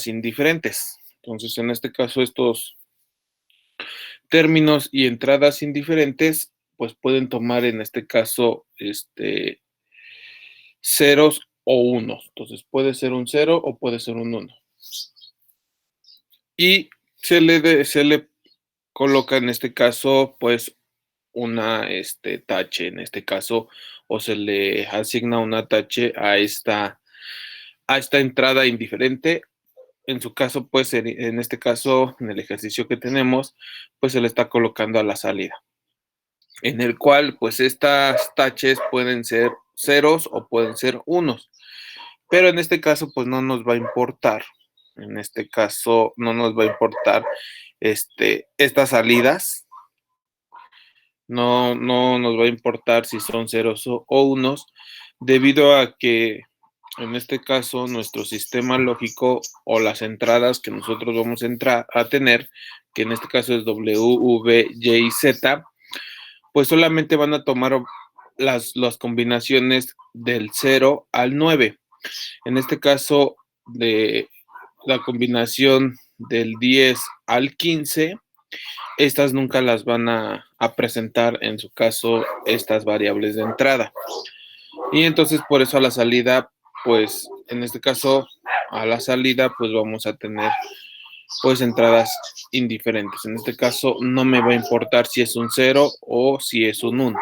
indiferentes. Entonces, en este caso, estos términos y entradas indiferentes, pues pueden tomar en este caso, ceros o unos. Entonces, puede ser un 0 o puede ser un 1. Y se le coloca en este caso, pues, una tache, en este caso, o se le asigna una tache a esta entrada indiferente. En su caso, pues, en este caso, en el ejercicio que tenemos, pues se le está colocando a la salida, en el cual, pues, estas taches pueden ser ceros o pueden ser unos, pero en este caso, pues, no nos va a importar. En este caso, no nos va a importar, estas salidas. No nos va a importar si son ceros o unos, debido a que, en este caso, nuestro sistema lógico o las entradas que nosotros vamos a tener, que en este caso es W, V, Y y Z, pues solamente van a tomar las combinaciones del 0 al 9. En este caso, de la combinación del 10 al 15, estas nunca las van a presentar, en su caso, estas variables de entrada. Y entonces, por eso a la salida, pues, en este caso, a la salida, pues vamos a tener, pues, entradas indiferentes. En este caso, no me va a importar si es un 0 o si es un 1.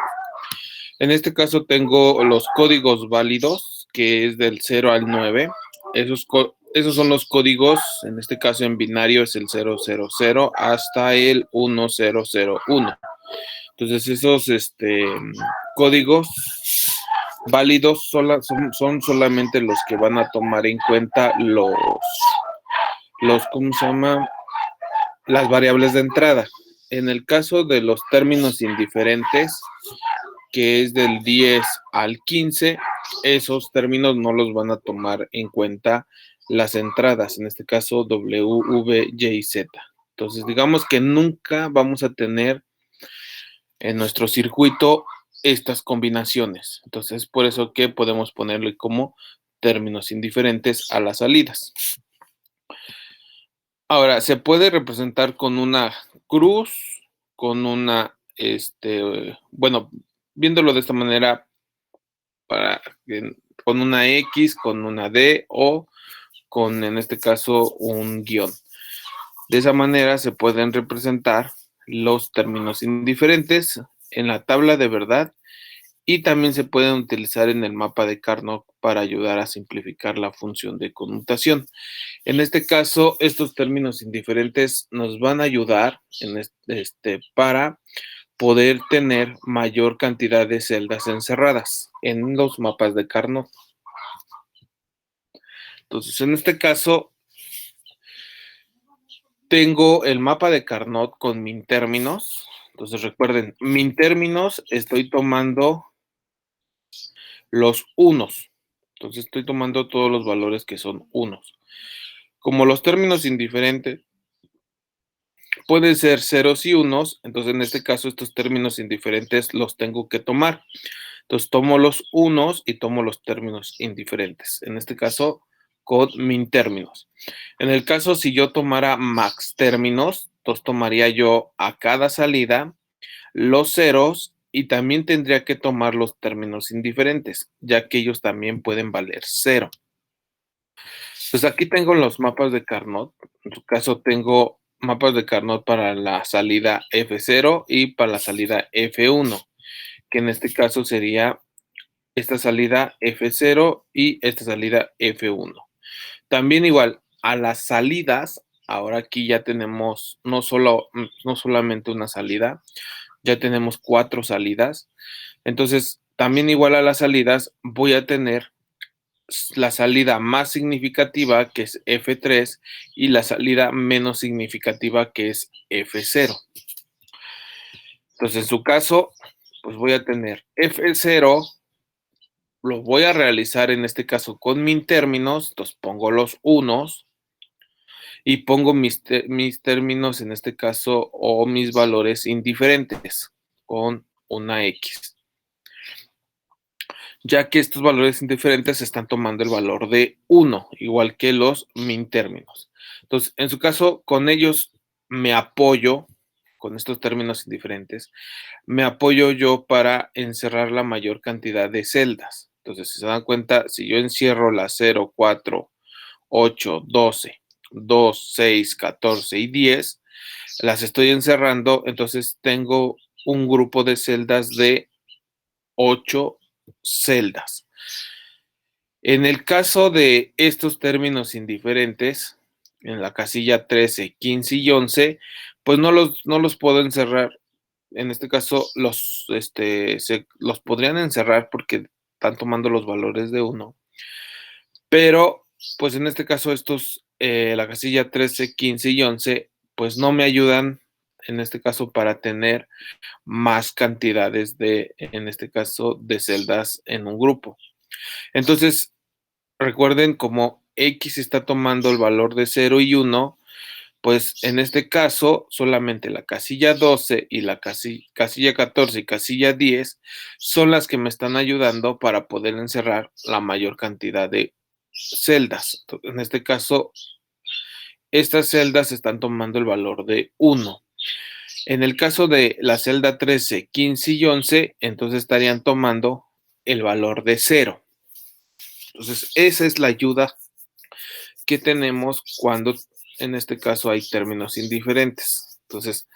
En este caso, tengo los códigos válidos, que es del 0 al 9. Esos son los códigos, en este caso en binario es el 000 hasta el 1001. Entonces, esos códigos válidos son solamente los que van a tomar en cuenta ¿cómo se llama? Las variables de entrada. En el caso de los términos indiferentes, que es del 10 al 15, esos términos no los van a tomar en cuenta las entradas, en este caso W, V, Y y Z. Entonces, digamos que nunca vamos a tener en nuestro circuito estas combinaciones. Entonces, por eso que podemos ponerle como términos indiferentes a las salidas. Ahora, se puede representar con una cruz, con una, bueno, viéndolo de esta manera, con una X, con una D o con, en este caso, un guión. De esa manera se pueden representar los términos indiferentes en la tabla de verdad, y también se pueden utilizar en el mapa de Carnot para ayudar a simplificar la función de conmutación. En este caso, estos términos indiferentes nos van a ayudar para poder tener mayor cantidad de celdas encerradas en los mapas de Carnot. Entonces, en este caso, tengo el mapa de Carnot con min términos. Entonces, recuerden, min términos, estoy tomando los unos. Entonces, estoy tomando todos los valores que son unos. Como los términos indiferentes pueden ser ceros y unos, entonces en este caso estos términos indiferentes los tengo que tomar. Entonces tomo los unos y tomo los términos indiferentes. En este caso, con min términos. En el caso, si yo tomara max términos, entonces tomaría yo a cada salida los ceros y también tendría que tomar los términos indiferentes, ya que ellos también pueden valer 0. Pues aquí tengo los mapas de Carnot. En su caso tengo mapas de Carnot para la salida F0 y para la salida F1, que en este caso sería esta salida F0 y esta salida F1. También igual, a las salidas, ahora aquí ya tenemos no solamente una salida, ya tenemos 4 salidas. Entonces, también igual a las salidas voy a tener la salida más significativa, que es F3, y la salida menos significativa, que es F0. Entonces, en su caso, pues voy a tener F0, lo voy a realizar en este caso con min términos, entonces pongo los unos y pongo mis términos en este caso, o mis valores indiferentes con una X. ya que estos valores indiferentes están tomando el valor de 1, igual que los min términos. Entonces, en su caso, con ellos me apoyo, con estos términos indiferentes, me apoyo yo para encerrar la mayor cantidad de celdas. Entonces, si se dan cuenta, si yo encierro las 0, 4, 8, 12, 2, 6, 14 y 10, las estoy encerrando, entonces tengo un grupo de celdas de 8 celdas. En el caso de estos términos indiferentes, en la casilla 13, 15 y 11, pues no los puedo encerrar. En este caso, los podrían encerrar porque están tomando los valores de 1, pero pues en este caso la casilla 13, 15 y 11, pues no me ayudan en este caso para tener más cantidades en este caso, de celdas en un grupo. Entonces, recuerden, como X está tomando el valor de 0 y 1, pues en este caso solamente la casilla 12 y la casilla 14 y casilla 10 son las que me están ayudando para poder encerrar la mayor cantidad de celdas. En este caso, estas celdas están tomando el valor de 1. En el caso de la celda 13, 15 y 11, entonces estarían tomando el valor de 0. Entonces, esa es la ayuda que tenemos cuando en este caso hay términos indiferentes. Entonces,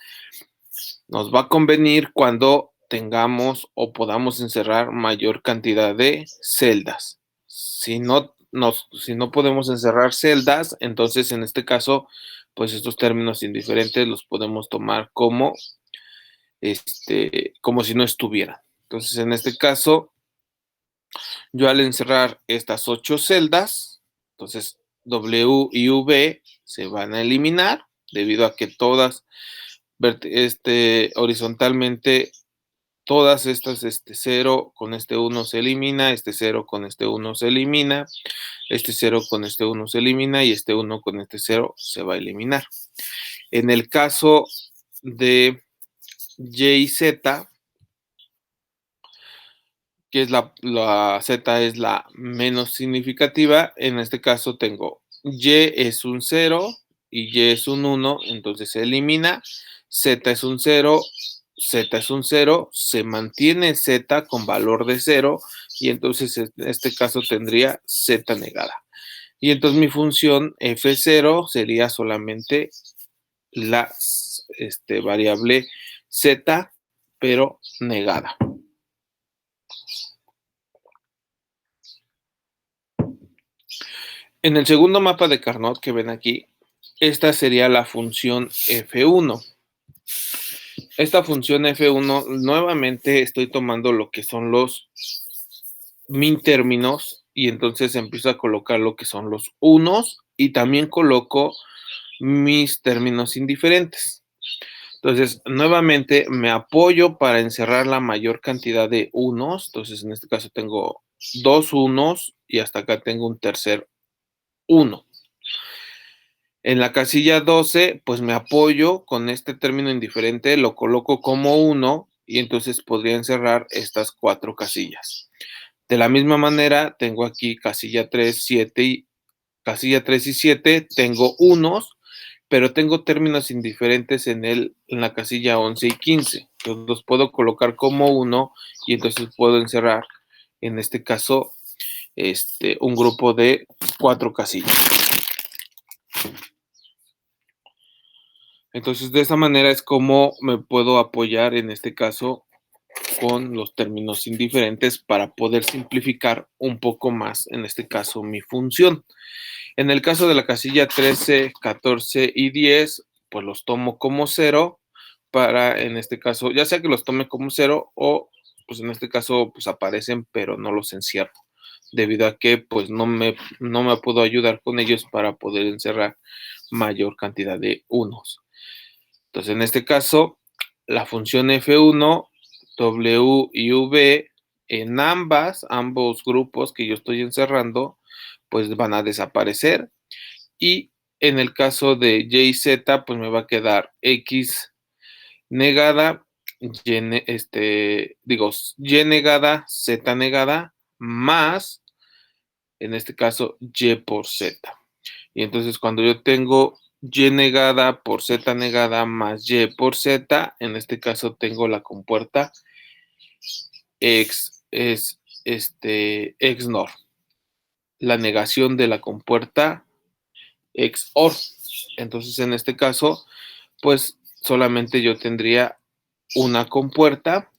nos va a convenir cuando tengamos o podamos encerrar mayor cantidad de celdas. Si no podemos encerrar celdas, entonces en este caso, pues estos términos indiferentes los podemos tomar como si no estuvieran. Entonces, en este caso, yo al encerrar estas 8 celdas, entonces W y V se van a eliminar debido a que todas horizontalmente, todas estas 0 con este 1 se elimina, este 0 con este 1 se elimina, este 0 con este 1 se elimina y este 1 con este 0 se va a eliminar. En el caso de Y y Z, que es la Z es la menos significativa, en este caso tengo Y es un 0 y Y es un 1, entonces se elimina, Z es un 0, Z es un 0, se mantiene Z con valor de 0 y entonces en este caso tendría Z negada. Y entonces mi función F0 sería solamente la variable Z, pero negada. En el segundo mapa de Carnot que ven aquí, esta sería la función F1. Esta función F1, nuevamente estoy tomando lo que son los min términos y entonces empiezo a colocar lo que son los unos y también coloco mis términos indiferentes. Entonces, nuevamente me apoyo para encerrar la mayor cantidad de unos. Entonces, en este caso tengo 2 unos y hasta acá tengo un tercer 1. En la casilla 12, pues me apoyo con este término indiferente, lo coloco como 1 y entonces podría encerrar estas 4 casillas. De la misma manera, tengo aquí casilla 3, 7 y casilla 3 y 7, tengo unos, pero tengo términos indiferentes en la casilla 11 y 15. Entonces los puedo colocar como 1 y entonces puedo encerrar, en este caso, un grupo de 4 casillas. Entonces, de esta manera es como me puedo apoyar en este caso con los términos indiferentes para poder simplificar un poco más, en este caso, mi función. En el caso de la casilla 13, 14 y 10, pues los tomo como 0 para, en este caso, ya sea que los tome como 0 o, pues en este caso, pues aparecen, pero no los encierro, debido a que, pues no me puedo ayudar con ellos para poder encerrar mayor cantidad de unos. Entonces, en este caso, la función F1, W y V, en ambos grupos que yo estoy encerrando, pues van a desaparecer. Y en el caso de Y y Z, pues me va a quedar X negada, Y negada, Z negada, más, en este caso, y por z. Y entonces cuando yo tengo y negada por z negada más y por z, en este caso tengo la compuerta XNOR, la negación de la compuerta XOR. Entonces en este caso, pues solamente yo tendría una compuerta.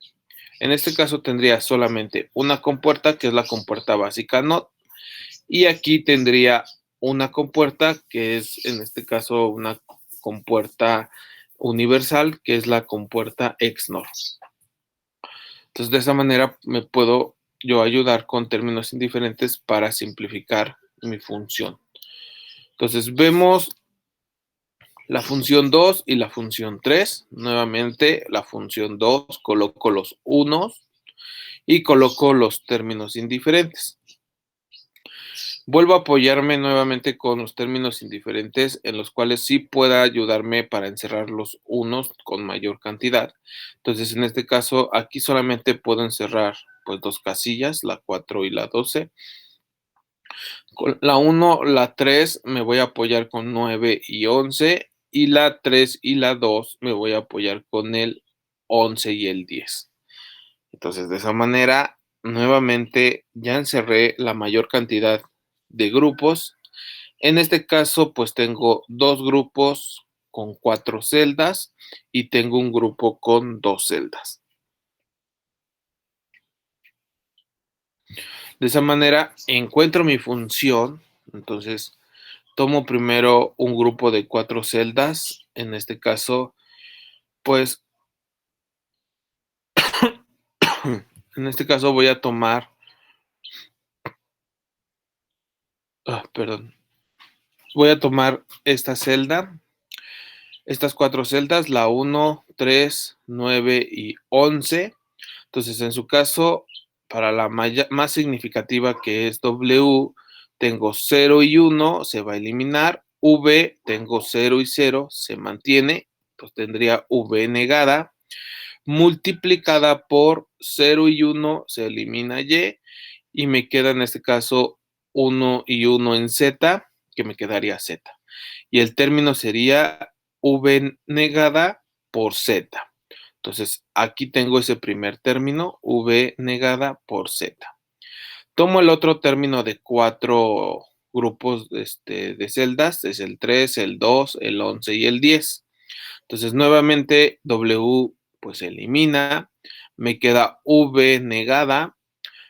En este caso tendría solamente una compuerta, que es la compuerta básica NOT. Y aquí tendría una compuerta, que es en este caso una compuerta universal, que es la compuerta XNOR. Entonces, de esa manera me puedo yo ayudar con términos indiferentes para simplificar mi función. Entonces, vemos la función 2 y la función 3. Nuevamente, la función 2 coloco los unos y coloco los términos indiferentes. Vuelvo a apoyarme nuevamente con los términos indiferentes, en los cuales sí pueda ayudarme para encerrar los unos con mayor cantidad. Entonces, en este caso, aquí solamente puedo encerrar pues dos casillas, la 4 y la 12. Con la 1, la 3 me voy a apoyar con 9 y 11, y la 3 y la 2 me voy a apoyar con el 11 y el 10. Entonces, de esa manera, nuevamente ya encerré la mayor cantidad de grupos. En este caso, pues tengo dos grupos con 4 celdas y tengo un grupo con 2 celdas. De esa manera, encuentro mi función. Entonces, tomo primero un grupo de 4 celdas. En este caso, pues, en este caso voy a tomar, voy a tomar esta celda, estas 4 celdas, la 1, 3, 9 y 11. Entonces, en su caso, para la más significativa, que es W, tengo 0 y 1, se va a eliminar. V, tengo 0 y 0, se mantiene. Entonces tendría V negada, multiplicada por 0 y 1, se elimina y me queda en este caso 1 y 1 en Z, que me quedaría Z. Y el término sería V negada por Z. Entonces, aquí tengo ese primer término, V negada por Z. Tomo el otro término de 4 grupos de celdas, es el 3, el 2, el 11 y el 10. Entonces, nuevamente, W pues se elimina, me queda V negada,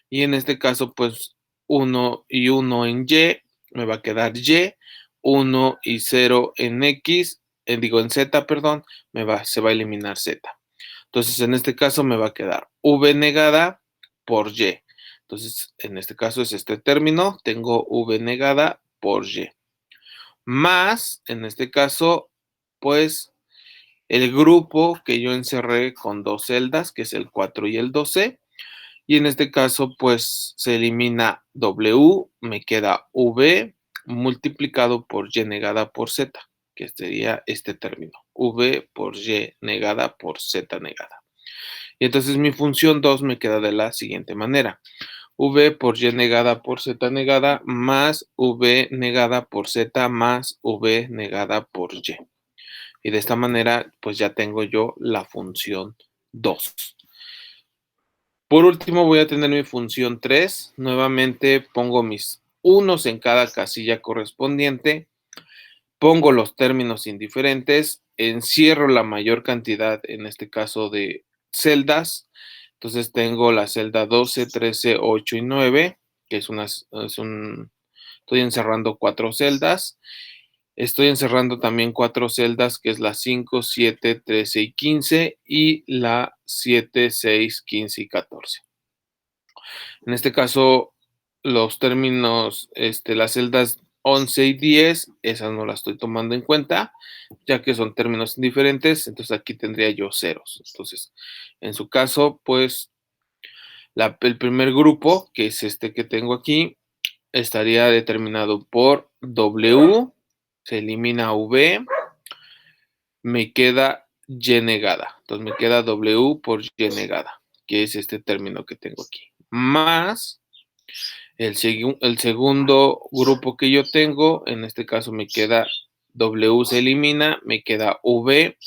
y en este caso, pues 1 y 1 en Y, me va a quedar Y, 1 y 0 en X, en Z, perdón, se va a eliminar Z. Entonces, en este caso me va a quedar V negada por Y. Entonces, en este caso es este término, tengo V negada por Y. Más, en este caso, pues, el grupo que yo encerré con dos celdas, que es el 4 y el 12. Y en este caso, pues, se elimina W, me queda V multiplicado por Y negada por Z, que sería este término, V por Y negada por Z negada. Y entonces mi función 2 me queda de la siguiente manera. V por Y negada por Z negada más V negada por Z más V negada por Y. Y de esta manera, pues ya tengo yo la función 2. Por último, voy a tener mi función 3. Nuevamente pongo mis unos en cada casilla correspondiente. Pongo los términos indiferentes. Encierro la mayor cantidad, en este caso, de celdas. Entonces tengo la celda 12, 13, 8 y 9, que estoy encerrando 4 celdas. Estoy encerrando también 4 celdas, que es la 5, 7, 13 y 15, y la 7, 6, 15 y 14. En este caso, los términos, las celdas 11 y 10, esas no las estoy tomando en cuenta, ya que son términos indiferentes, entonces aquí tendría yo ceros. Entonces, en su caso, pues, el primer grupo, que es este que tengo aquí, estaría determinado por W, se elimina V, me queda Y negada. Entonces me queda W por Y negada, que es este término que tengo aquí. Más El segundo grupo que yo tengo, en este caso me queda W, se elimina, me queda V,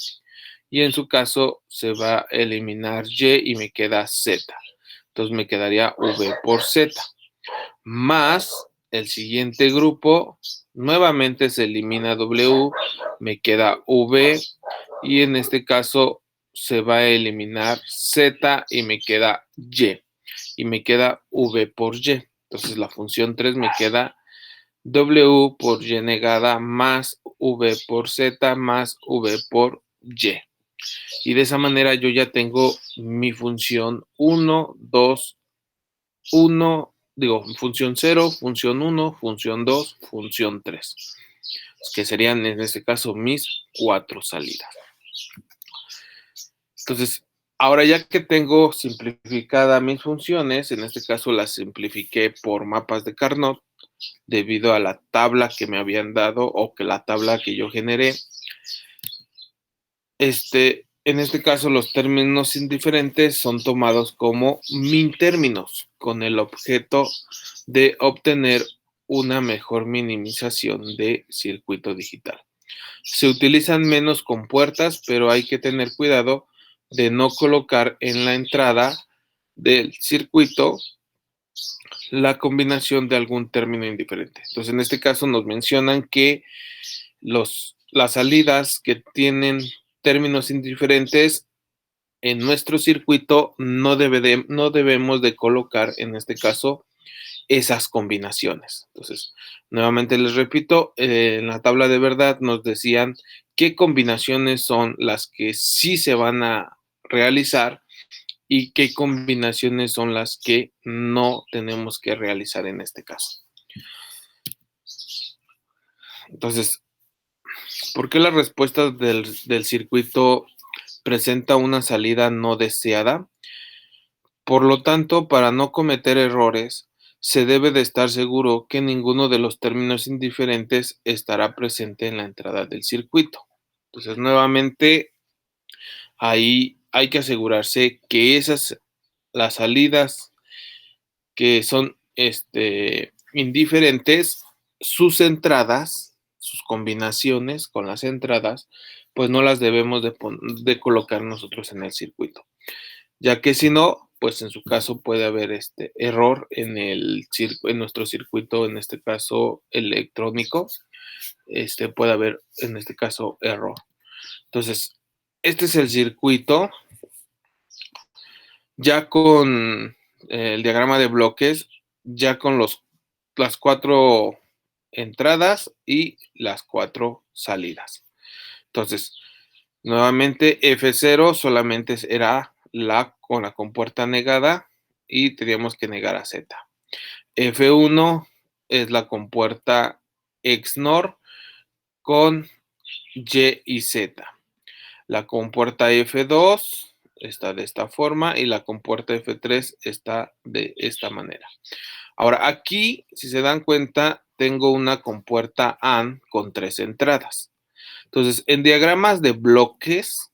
y en su caso se va a eliminar Y y me queda Z. Entonces me quedaría V por Z. Más el siguiente grupo, nuevamente se elimina W, me queda V, y en este caso se va a eliminar Z y me queda Y. Y me queda V por Y. Entonces la función 3 me queda W por Y negada más V por Z más V por Y. Y de esa manera yo ya tengo mi función 1, 2, 1, función 0, función 1, función 2, función 3, que serían en este caso mis 4 salidas. Entonces, ahora ya que tengo simplificada mis funciones, en este caso las simplifiqué por mapas de Carnot, debido a la tabla que me habían dado o que la tabla que yo generé. En este caso, los términos indiferentes son tomados como min términos, con el objeto de obtener una mejor minimización de circuito digital. Se utilizan menos compuertas, pero hay que tener cuidado de no colocar en la entrada del circuito la combinación de algún término indiferente. Entonces, en este caso nos mencionan que las salidas que tienen términos indiferentes en nuestro circuito no debemos de colocar, en este caso, esas combinaciones. Entonces, nuevamente les repito, en la tabla de verdad nos decían qué combinaciones son las que sí se van a realizar y qué combinaciones son las que no tenemos que realizar en este caso. Entonces, ¿por qué la respuesta del circuito presenta una salida no deseada? Por lo tanto, para no cometer errores, se debe de estar seguro que ninguno de los términos indiferentes estará presente en la entrada del circuito. Entonces, nuevamente, ahí hay que asegurarse que las salidas que son indiferentes, sus entradas, sus combinaciones con las entradas, pues no las debemos de colocar nosotros en el circuito, ya que si no, pues en su caso puede haber error en nuestro circuito, en este caso electrónico, puede haber en este caso error. Entonces, este es el circuito ya con el diagrama de bloques, ya con las 4 entradas y las 4 salidas. Entonces, nuevamente F0 solamente era con la compuerta negada y teníamos que negar a Z. F1 es la compuerta XNOR con Y y Z. La compuerta F2 está de esta forma y la compuerta F3 está de esta manera. Ahora, aquí, si se dan cuenta, tengo una compuerta AND con 3 entradas. Entonces, en diagramas de bloques,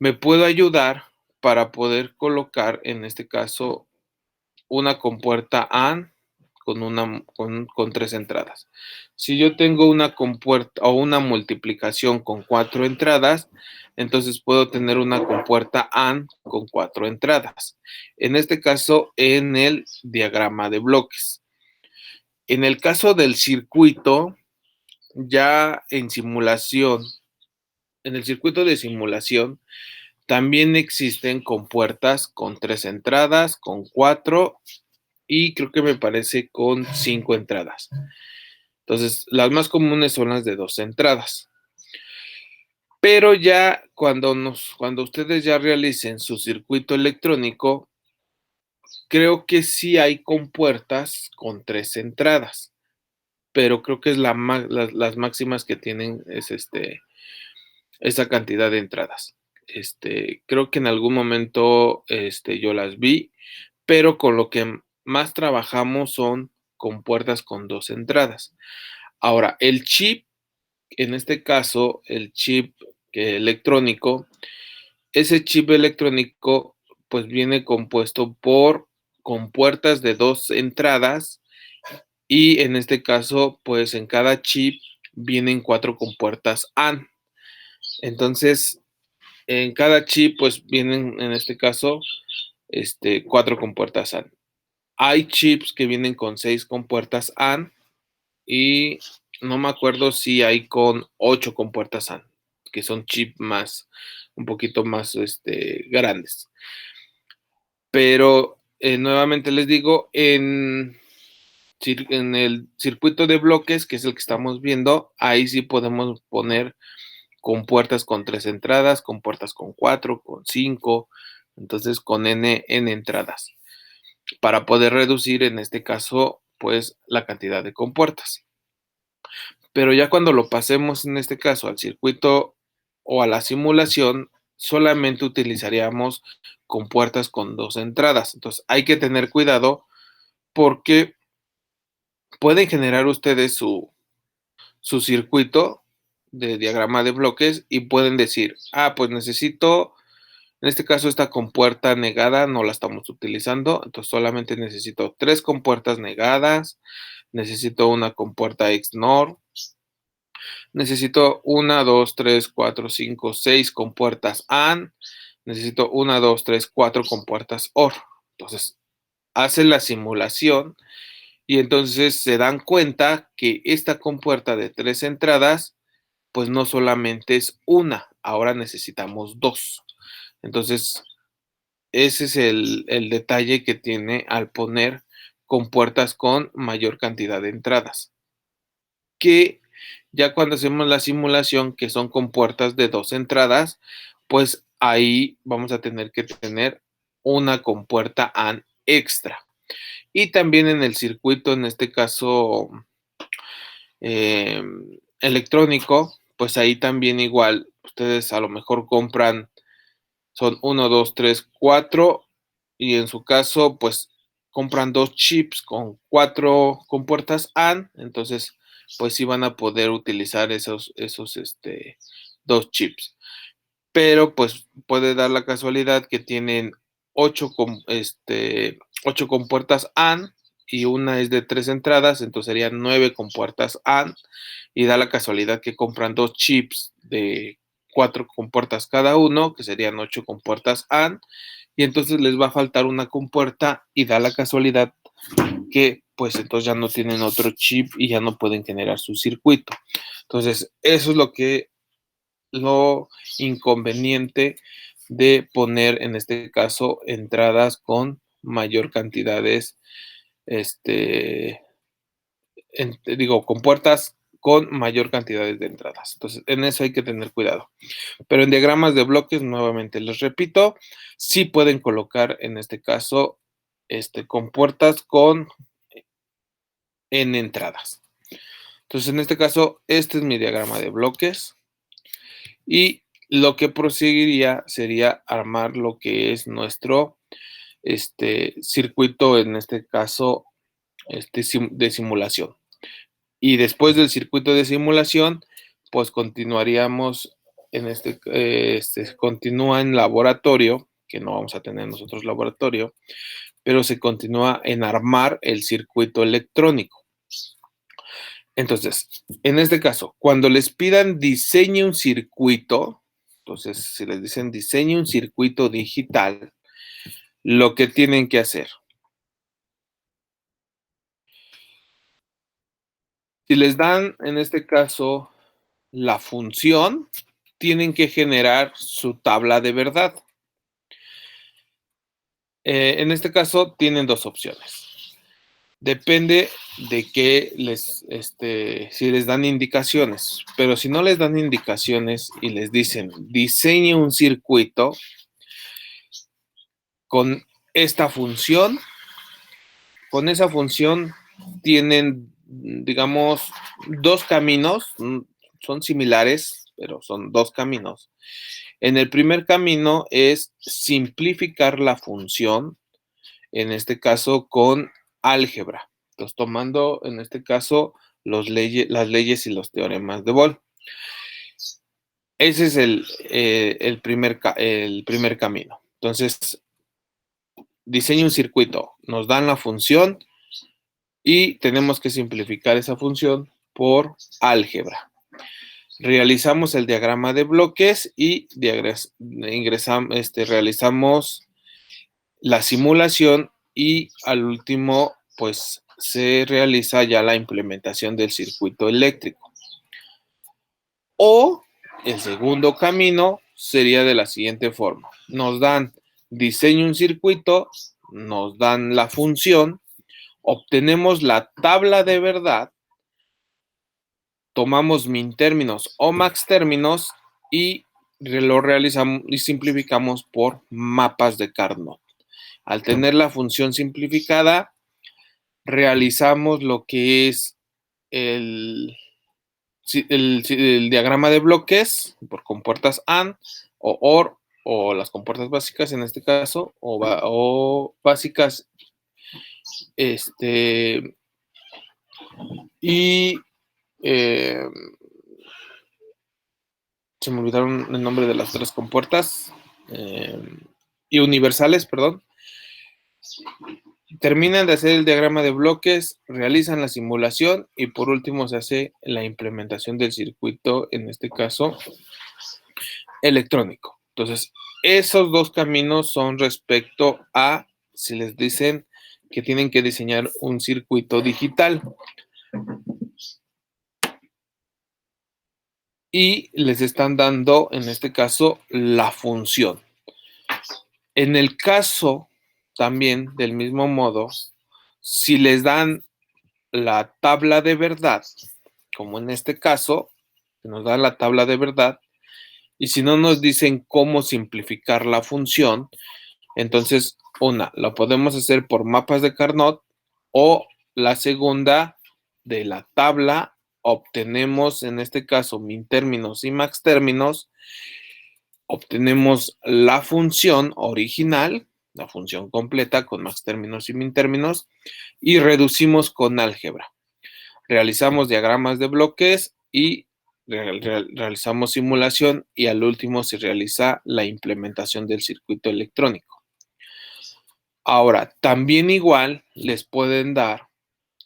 me puedo ayudar para poder colocar, en este caso, una compuerta AND con 3 entradas. Si yo tengo una compuerta o una multiplicación con 4 entradas, entonces puedo tener una compuerta AND con 4 entradas. En este caso, en el diagrama de bloques. En el caso del circuito, ya en simulación, en el circuito de simulación, también existen compuertas con 3 entradas, con 4 y creo que me parece con 5 entradas. Entonces, las más comunes son las de 2 entradas. Pero ya cuando ustedes ya realicen su circuito electrónico, creo que sí hay compuertas con 3 entradas, pero creo que es las máximas que tienen es esa cantidad de entradas. Creo que en algún momento yo las vi, pero con lo que más trabajamos son compuertas con 2 entradas. Ahora, el chip, en este caso, el chip ese chip electrónico, pues viene compuesto por compuertas de 2 entradas y en este caso, pues en cada chip vienen 4 compuertas AND. Entonces, en cada chip, pues vienen en este caso 4 compuertas AND. Hay chips que vienen con 6 compuertas AND y no me acuerdo si hay con 8 compuertas AND, que son chips un poquito más grandes. Pero nuevamente les digo, en el circuito de bloques, que es el que estamos viendo, ahí sí podemos poner compuertas con 3 entradas, compuertas con 4, con 5, entonces con n entradas, para poder reducir en este caso, pues la cantidad de compuertas. Pero ya cuando lo pasemos en este caso al circuito o a la simulación, solamente utilizaríamos compuertas con 2 entradas. Entonces hay que tener cuidado porque pueden generar ustedes su circuito de diagrama de bloques y pueden decir, pues necesito, en este caso esta compuerta negada no la estamos utilizando, entonces solamente necesito 3 compuertas negadas, necesito una compuerta XNOR, necesito 1, 2, 3, 4, 5, 6 compuertas AND, necesito 1, 2, 3, 4 compuertas OR. Entonces, hacen la simulación y entonces se dan cuenta que esta compuerta de 3 entradas, pues no solamente es una, ahora necesitamos 2. Entonces, ese es el detalle que tiene al poner compuertas con mayor cantidad de entradas. Que ya cuando hacemos la simulación, que son compuertas de 2 entradas, pues ahí vamos a tener que tener una compuerta AND extra. Y también en el circuito, en este caso electrónico, pues ahí también igual, ustedes a lo mejor compran, son 1, 2, 3, 4, y en su caso, pues compran 2 chips con 4 compuertas AND, entonces pues sí van a poder utilizar esos 2 chips. Pero pues puede dar la casualidad que tienen 8 compuertas AND y una es de 3 entradas, entonces serían 9 compuertas AND, y da la casualidad que compran 2 chips de 4 compuertas cada uno, que serían 8 compuertas AND, y entonces les va a faltar una compuerta y da la casualidad que pues entonces ya no tienen otro chip y ya no pueden generar su circuito. Entonces, eso es lo inconveniente de poner en este caso entradas con mayor cantidades, con puertas con mayor cantidades de entradas. Entonces, en eso hay que tener cuidado. Pero en diagramas de bloques, nuevamente les repito, sí pueden colocar en este caso compuertas con n entradas. Entonces, en este caso, este es mi diagrama de bloques y lo que proseguiría sería armar lo que es nuestro circuito, en este caso, de simulación. Y después del circuito de simulación, pues continuaríamos continúa en laboratorio, que no vamos a tener nosotros laboratorio, pero se continúa en armar el circuito electrónico. Entonces, en este caso, cuando les pidan diseñe un circuito, entonces si les dicen diseñe un circuito digital, lo que tienen que hacer, si les dan en este caso la función, tienen que generar su tabla de verdad. En este caso tienen 2 opciones. Depende de qué si les dan indicaciones, pero si no les dan indicaciones y les dicen diseñe un circuito con esta función, con esa función tienen, digamos, 2 caminos, son similares, pero son 2 caminos. En el primer camino es simplificar la función, en este caso con álgebra. Entonces, tomando en este caso las leyes y los teoremas de Boole. Ese es el primer camino. Entonces, diseña un circuito, nos dan la función y tenemos que simplificar esa función por álgebra. Realizamos el diagrama de bloques y realizamos la simulación y al último, pues se realiza ya la implementación del circuito eléctrico. O el segundo camino sería de la siguiente forma. Nos dan diseño un circuito, nos dan la función, obtenemos la tabla de verdad, tomamos min términos o max términos y lo realizamos y simplificamos por mapas de Carnot. Al tener la función simplificada, realizamos lo que es el diagrama de bloques por compuertas AND o OR o las compuertas básicas en este caso o básicas y se me olvidaron el nombre de las tres compuertas y universales, perdón. Terminan de hacer el diagrama de bloques, realizan la simulación y por último se hace la implementación del circuito, en este caso electrónico. Entonces, esos dos caminos son respecto a si les dicen que tienen que diseñar un circuito digital. Y les están dando, en este caso, la función. En el caso también, del mismo modo, si les dan la tabla de verdad, como en este caso, nos da la tabla de verdad, y si no nos dicen cómo simplificar la función, entonces, lo podemos hacer por mapas de Carnot, o la segunda, de la tabla, obtenemos en este caso min términos y max términos, obtenemos la función original, la función completa con max términos y min términos, y reducimos con álgebra. Realizamos diagramas de bloques y realizamos simulación y al último se realiza la implementación del circuito electrónico. Ahora, también igual les pueden dar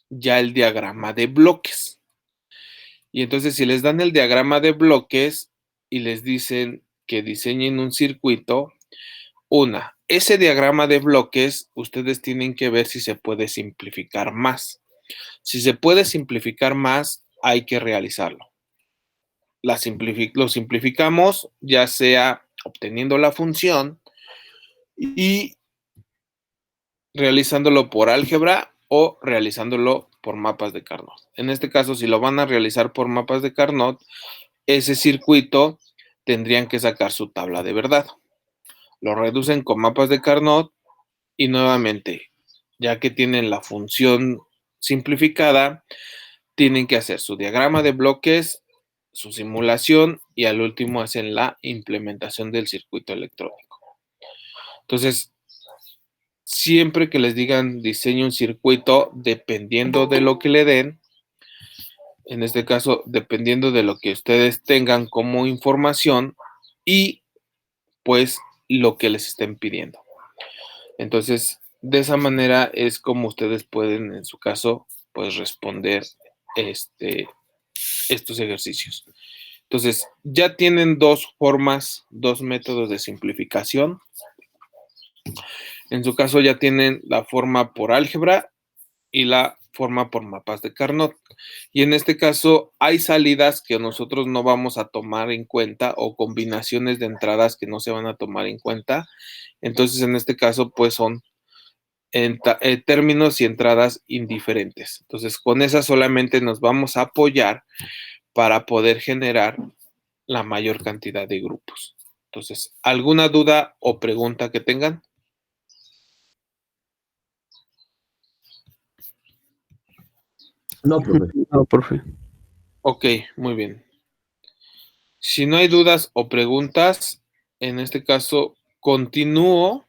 ya el diagrama de bloques. Y entonces si les dan el diagrama de bloques y les dicen que diseñen un circuito, ese diagrama de bloques ustedes tienen que ver si se puede simplificar más. Si se puede simplificar más, hay que realizarlo. Lo simplificamos ya sea obteniendo la función y realizándolo por álgebra o realizándolo por mapas de Carnot. En este caso, si lo van a realizar por mapas de Carnot, ese circuito tendrían que sacar su tabla de verdad. Lo reducen con mapas de Carnot y nuevamente, ya que tienen la función simplificada, tienen que hacer su diagrama de bloques, su simulación y al último hacen la implementación del circuito electrónico. Entonces, siempre que les digan diseñe un circuito, dependiendo de lo que le den, en este caso, dependiendo de lo que ustedes tengan como información y pues lo que les estén pidiendo. Entonces, de esa manera es como ustedes pueden, en su caso, pues responder estos ejercicios. Entonces, ya tienen dos formas, dos métodos de simplificación. En su caso ya tienen la forma por álgebra y la forma por mapas de Carnot. Y en este caso hay salidas que nosotros no vamos a tomar en cuenta o combinaciones de entradas que no se van a tomar en cuenta. Entonces, en este caso, pues son términos y entradas indiferentes. Entonces, con esas solamente nos vamos a apoyar para poder generar la mayor cantidad de grupos. Entonces, ¿alguna duda o pregunta que tengan? No, profe. No, profe. Ok, muy bien. Si no hay dudas o preguntas, en este caso continúo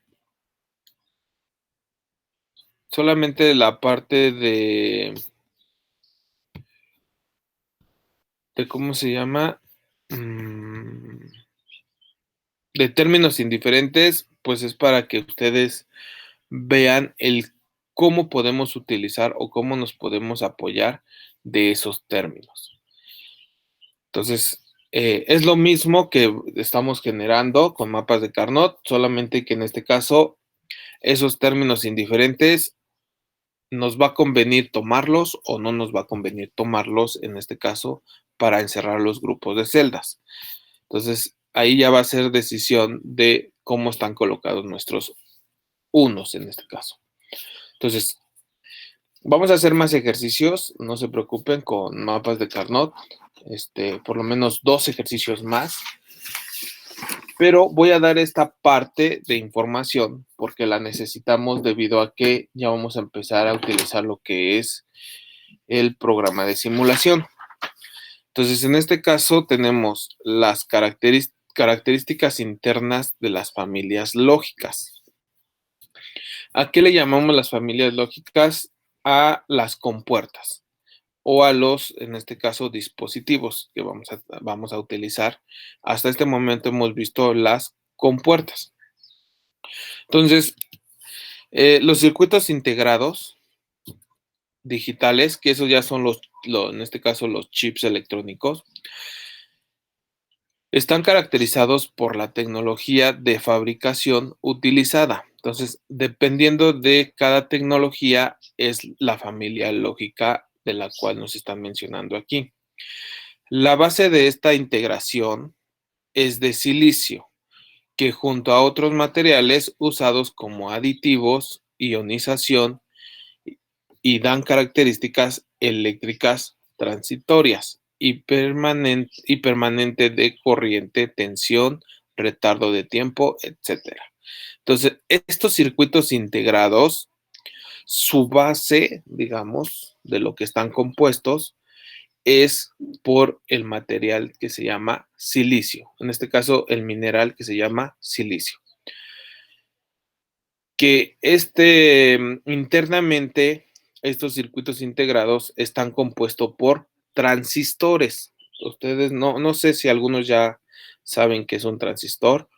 solamente la parte de ¿cómo se llama? De términos indiferentes, pues es para que ustedes vean el cómo podemos utilizar o cómo nos podemos apoyar de esos términos. Entonces, es lo mismo que estamos generando con mapas de Carnot, solamente que en este caso, esos términos indiferentes nos va a convenir tomarlos o no nos va a convenir tomarlos, en este caso, para encerrar los grupos de celdas. Entonces, ahí ya va a ser decisión de cómo están colocados nuestros unos en este caso. Entonces, vamos a hacer más ejercicios, no se preocupen con mapas de Carnot, por lo menos 2 ejercicios más. Pero voy a dar esta parte de información porque la necesitamos debido a que ya vamos a empezar a utilizar lo que es el programa de simulación. Entonces, en este caso tenemos las características internas de las familias lógicas. ¿A qué le llamamos las familias lógicas? A las compuertas o a los, en este caso, dispositivos que vamos a utilizar. Hasta este momento hemos visto las compuertas. Entonces, los circuitos integrados digitales, que esos ya son en este caso, los chips electrónicos, están caracterizados por la tecnología de fabricación utilizada. Entonces, dependiendo de cada tecnología, es la familia lógica de la cual nos están mencionando aquí. La base de esta integración es de silicio, que junto a otros materiales usados como aditivos, ionización y dan características eléctricas transitorias y permanente de corriente, tensión, retardo de tiempo, etc. Entonces, estos circuitos integrados, su base, digamos, de lo que están compuestos, es por el material que se llama silicio. En este caso, el mineral que se llama silicio. Que internamente, estos circuitos integrados están compuestos por transistores. Ustedes no sé si algunos ya saben qué es un transistor.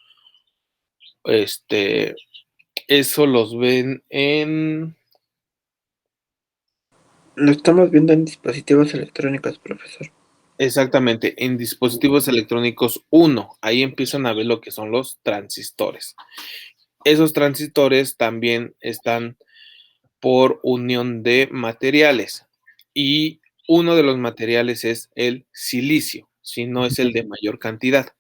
Eso los ven en... Lo estamos viendo en dispositivos electrónicos, profesor. Exactamente, en dispositivos electrónicos 1. Ahí empiezan a ver lo que son los transistores. Esos transistores también están por unión de materiales y uno de los materiales es el silicio, si no es el de mayor cantidad.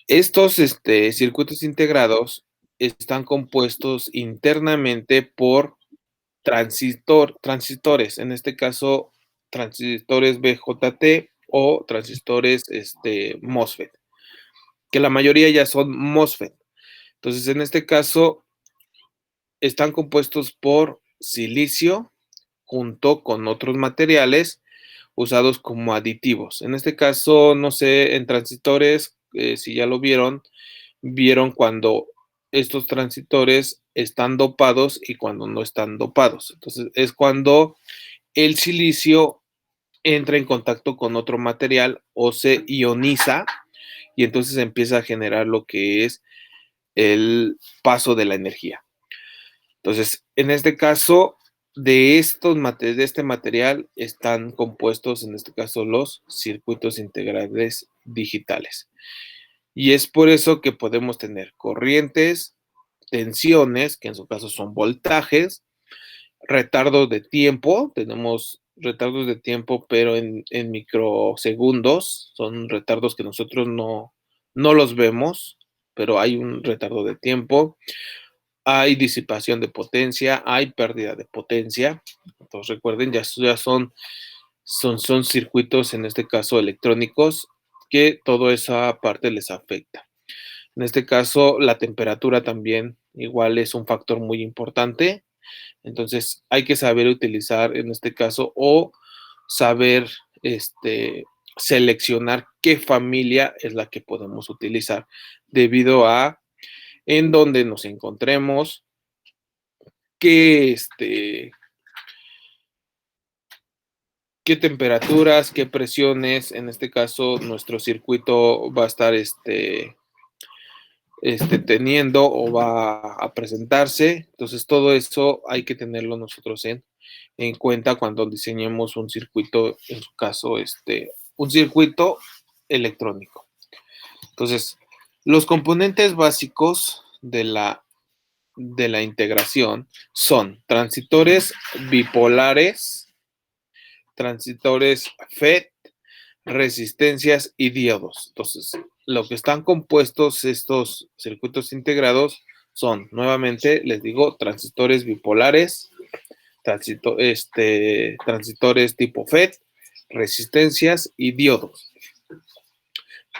Estos circuitos integrados están compuestos internamente por transistores, en este caso transistores BJT o transistores MOSFET, que la mayoría ya son MOSFET. Entonces, en este caso, están compuestos por silicio junto con otros materiales usados como aditivos. En este caso, no sé, en transistores, si ya lo vieron cuando estos transistores están dopados y cuando no están dopados. Entonces, es cuando el silicio entra en contacto con otro material o se ioniza y entonces empieza a generar lo que es el paso de la energía. Entonces, en este caso, de este material están compuestos, en este caso, los circuitos integrales digitales. Y es por eso que podemos tener corrientes, tensiones, que en su caso son voltajes, retardos de tiempo, tenemos retardos de tiempo, pero en microsegundos, son retardos que nosotros no los vemos, pero hay un retardo de tiempo. Hay disipación de potencia, hay pérdida de potencia. Entonces recuerden, ya son circuitos, en este caso electrónicos, que toda esa parte les afecta. En este caso, la temperatura también igual es un factor muy importante. Entonces hay que saber utilizar en este caso o saber seleccionar qué familia es la que podemos utilizar debido a en dónde nos encontremos, qué temperaturas, qué presiones. En este caso, nuestro circuito va a estar teniendo o va a presentarse. Entonces, todo eso hay que tenerlo nosotros en cuenta cuando diseñemos un circuito, en su caso, un circuito electrónico. Entonces, los componentes básicos de la integración son transistores bipolares, transistores FET, resistencias y diodos. Entonces, lo que están compuestos estos circuitos integrados son, nuevamente, les digo, transistores bipolares, transistores tipo FET, resistencias y diodos.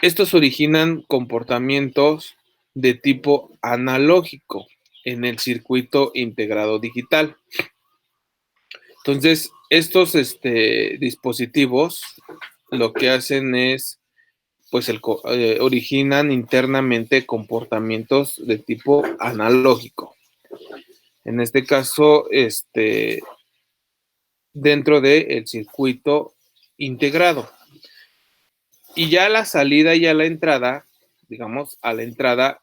Estos originan comportamientos de tipo analógico en el circuito integrado digital. Entonces, estos dispositivos lo que hacen es, pues, originan internamente comportamientos de tipo analógico. En este caso, dentro del circuito integrado. Y ya a la salida y a la entrada, digamos, a la entrada,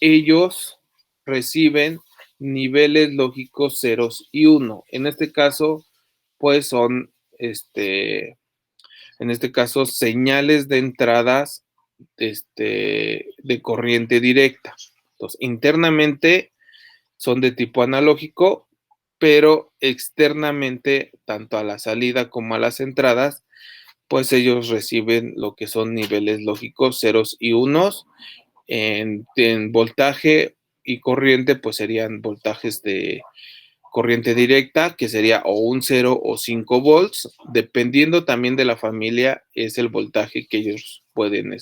ellos reciben niveles lógicos 0 y 1. En este caso, pues son, señales de entradas de corriente directa. Entonces, internamente son de tipo analógico, pero externamente, tanto a la salida como a las entradas, pues ellos reciben lo que son niveles lógicos ceros y unos. En voltaje y corriente, pues serían voltajes de corriente directa, que sería o un 0 o 5 volts, dependiendo también de la familia, es el voltaje que ellos pueden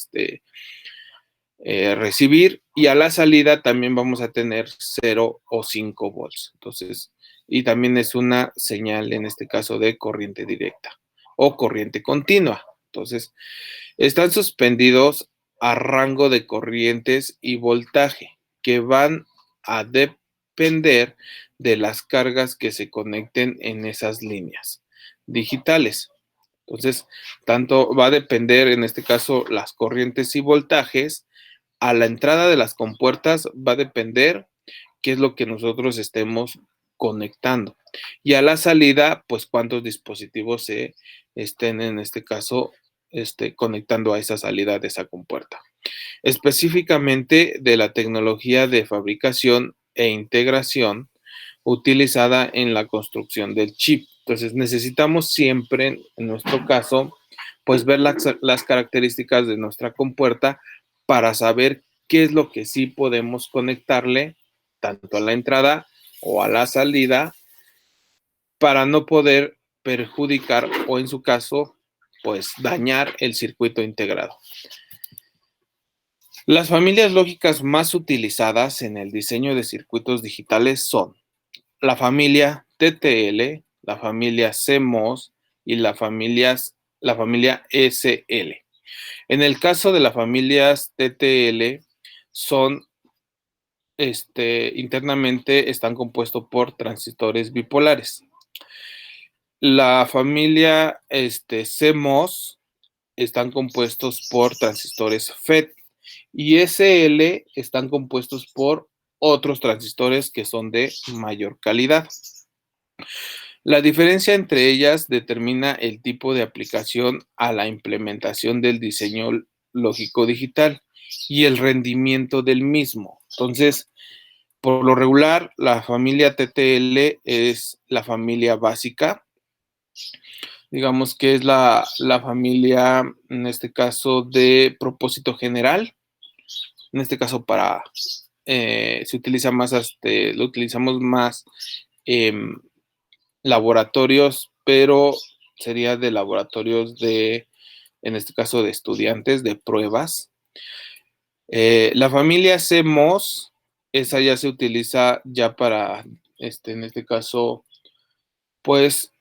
recibir. Y a la salida también vamos a tener 0 o 5 volts. Entonces, y también es una señal, en este caso, de corriente directa o corriente continua. Entonces, están suspendidos a rango de corrientes y voltaje que van a depender de las cargas que se conecten en esas líneas digitales. Entonces, tanto va a depender, en este caso, las corrientes y voltajes. A la entrada de las compuertas va a depender qué es lo que nosotros estemos conectando. Y a la salida, pues cuántos dispositivos se estén, en este caso, conectando a esa salida de esa compuerta. Específicamente de la tecnología de fabricación e integración utilizada en la construcción del chip. Entonces, necesitamos siempre, en nuestro caso, pues ver las características de nuestra compuerta para saber qué es lo que sí podemos conectarle tanto a la entrada o a la salida, para no poder perjudicar o, en su caso, pues dañar el circuito integrado. Las familias lógicas más utilizadas en el diseño de circuitos digitales son la familia TTL, la familia CMOS y la familia SL. En el caso de las familias TTL, son internamente están compuestos por transistores bipolares. La familia CMOS están compuestos por transistores FET y SL están compuestos por otros transistores que son de mayor calidad. La diferencia entre ellas determina el tipo de aplicación a la implementación del diseño lógico digital y el rendimiento del mismo. Entonces, por lo regular, la familia TTL es la familia básica. Digamos que es la familia, en este caso, de propósito general. En este caso, se utiliza más, lo utilizamos más laboratorios, pero sería de laboratorios en este caso, de estudiantes, de pruebas. La familia CMOS, esa ya se utiliza ya para, en este caso, pues,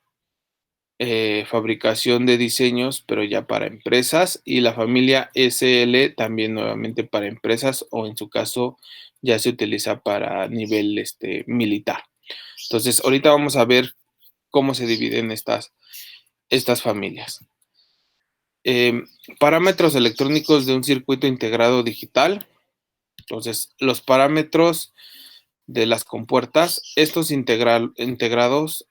fabricación de diseños, pero ya para empresas. Y la familia SL también nuevamente para empresas, o en su caso ya se utiliza para nivel militar. Entonces, ahorita vamos a ver cómo se dividen estas familias. Parámetros electrónicos de un circuito integrado digital. Entonces, los parámetros de las compuertas, estos integrados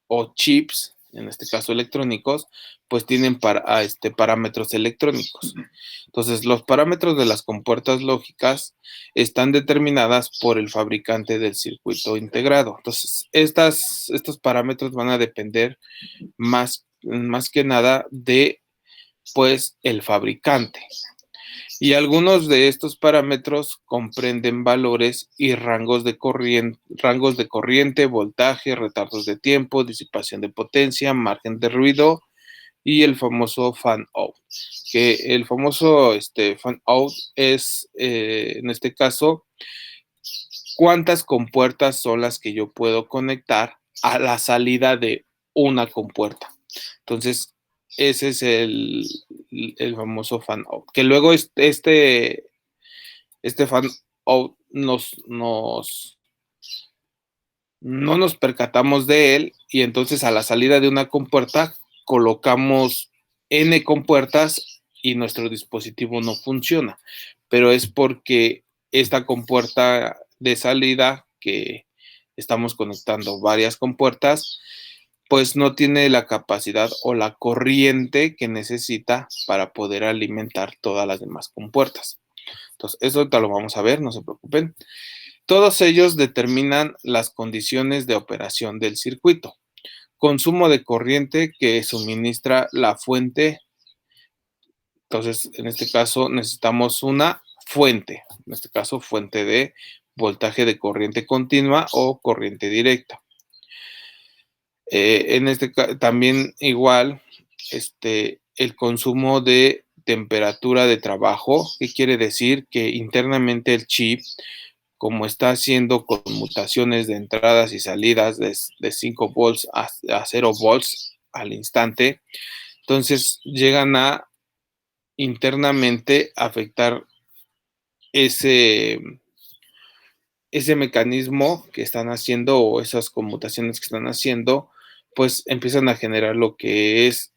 o chips, en este caso electrónicos, pues tienen parámetros electrónicos. Entonces, los parámetros de las compuertas lógicas están determinadas por el fabricante del circuito integrado. Entonces, estos parámetros van a depender más que nada de, pues, el fabricante. Y algunos de estos parámetros comprenden valores y rangos de corriente, voltaje, retardos de tiempo, disipación de potencia, margen de ruido y el famoso fan-out. Que el famoso fan-out es, en este caso, cuántas compuertas son las que yo puedo conectar a la salida de una compuerta. Entonces, ese es el famoso fan-out. Que luego este fan-out no nos percatamos de él y entonces a la salida de una compuerta colocamos N compuertas y nuestro dispositivo no funciona. Pero es porque esta compuerta de salida que estamos conectando varias compuertas, pues no tiene la capacidad o la corriente que necesita para poder alimentar todas las demás compuertas. Entonces, eso te lo vamos a ver, no se preocupen. Todos ellos determinan las condiciones de operación del circuito. Consumo de corriente que suministra la fuente. Entonces, en este caso necesitamos una fuente, en este caso fuente de voltaje de corriente continua o corriente directa. En este caso también igual el consumo de temperatura de trabajo, ¿qué quiere decir? Que internamente el chip, como está haciendo conmutaciones de entradas y salidas de 5 volts a 0 volts al instante, entonces llegan a internamente afectar ese mecanismo que están haciendo o esas conmutaciones que están haciendo, pues empiezan a generar lo que es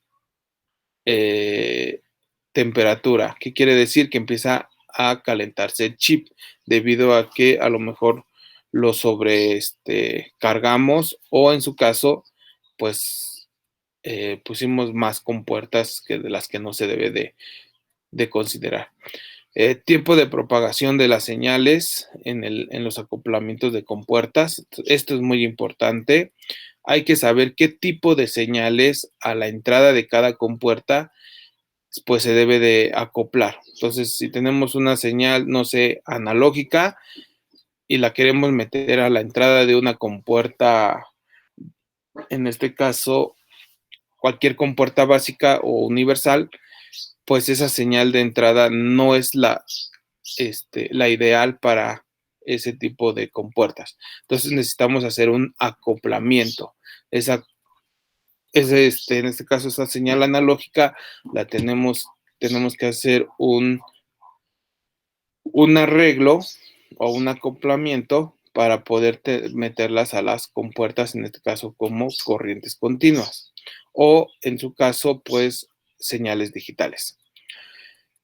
temperatura. ¿Qué quiere decir? Que empieza a calentarse el chip debido a que a lo mejor lo cargamos o en su caso, pues pusimos más compuertas que de las que no se debe de considerar. Tiempo de propagación de las señales en los acoplamientos de compuertas. Esto es muy importante. Hay que saber qué tipo de señales a la entrada de cada compuerta pues se debe de acoplar. Entonces, si tenemos una señal, no sé, analógica y la queremos meter a la entrada de una compuerta, en este caso, cualquier compuerta básica o universal, pues esa señal de entrada no es la ideal para ese tipo de compuertas. Entonces necesitamos hacer un acoplamiento. En este caso, esa señal analógica la tenemos que hacer un arreglo o un acoplamiento para poder meterlas a las compuertas, en este caso como corrientes continuas o en su caso pues señales digitales.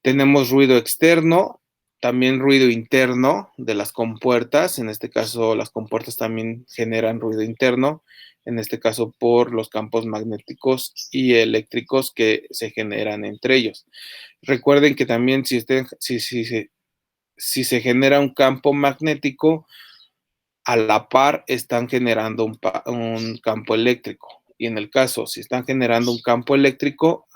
Tenemos ruido externo, también ruido interno de las compuertas. En este caso, las compuertas también generan ruido interno, en este caso por los campos magnéticos y eléctricos que se generan entre ellos. Recuerden que también si se genera un campo magnético, a la par están generando un campo eléctrico. Y en el caso, si están generando un campo eléctrico,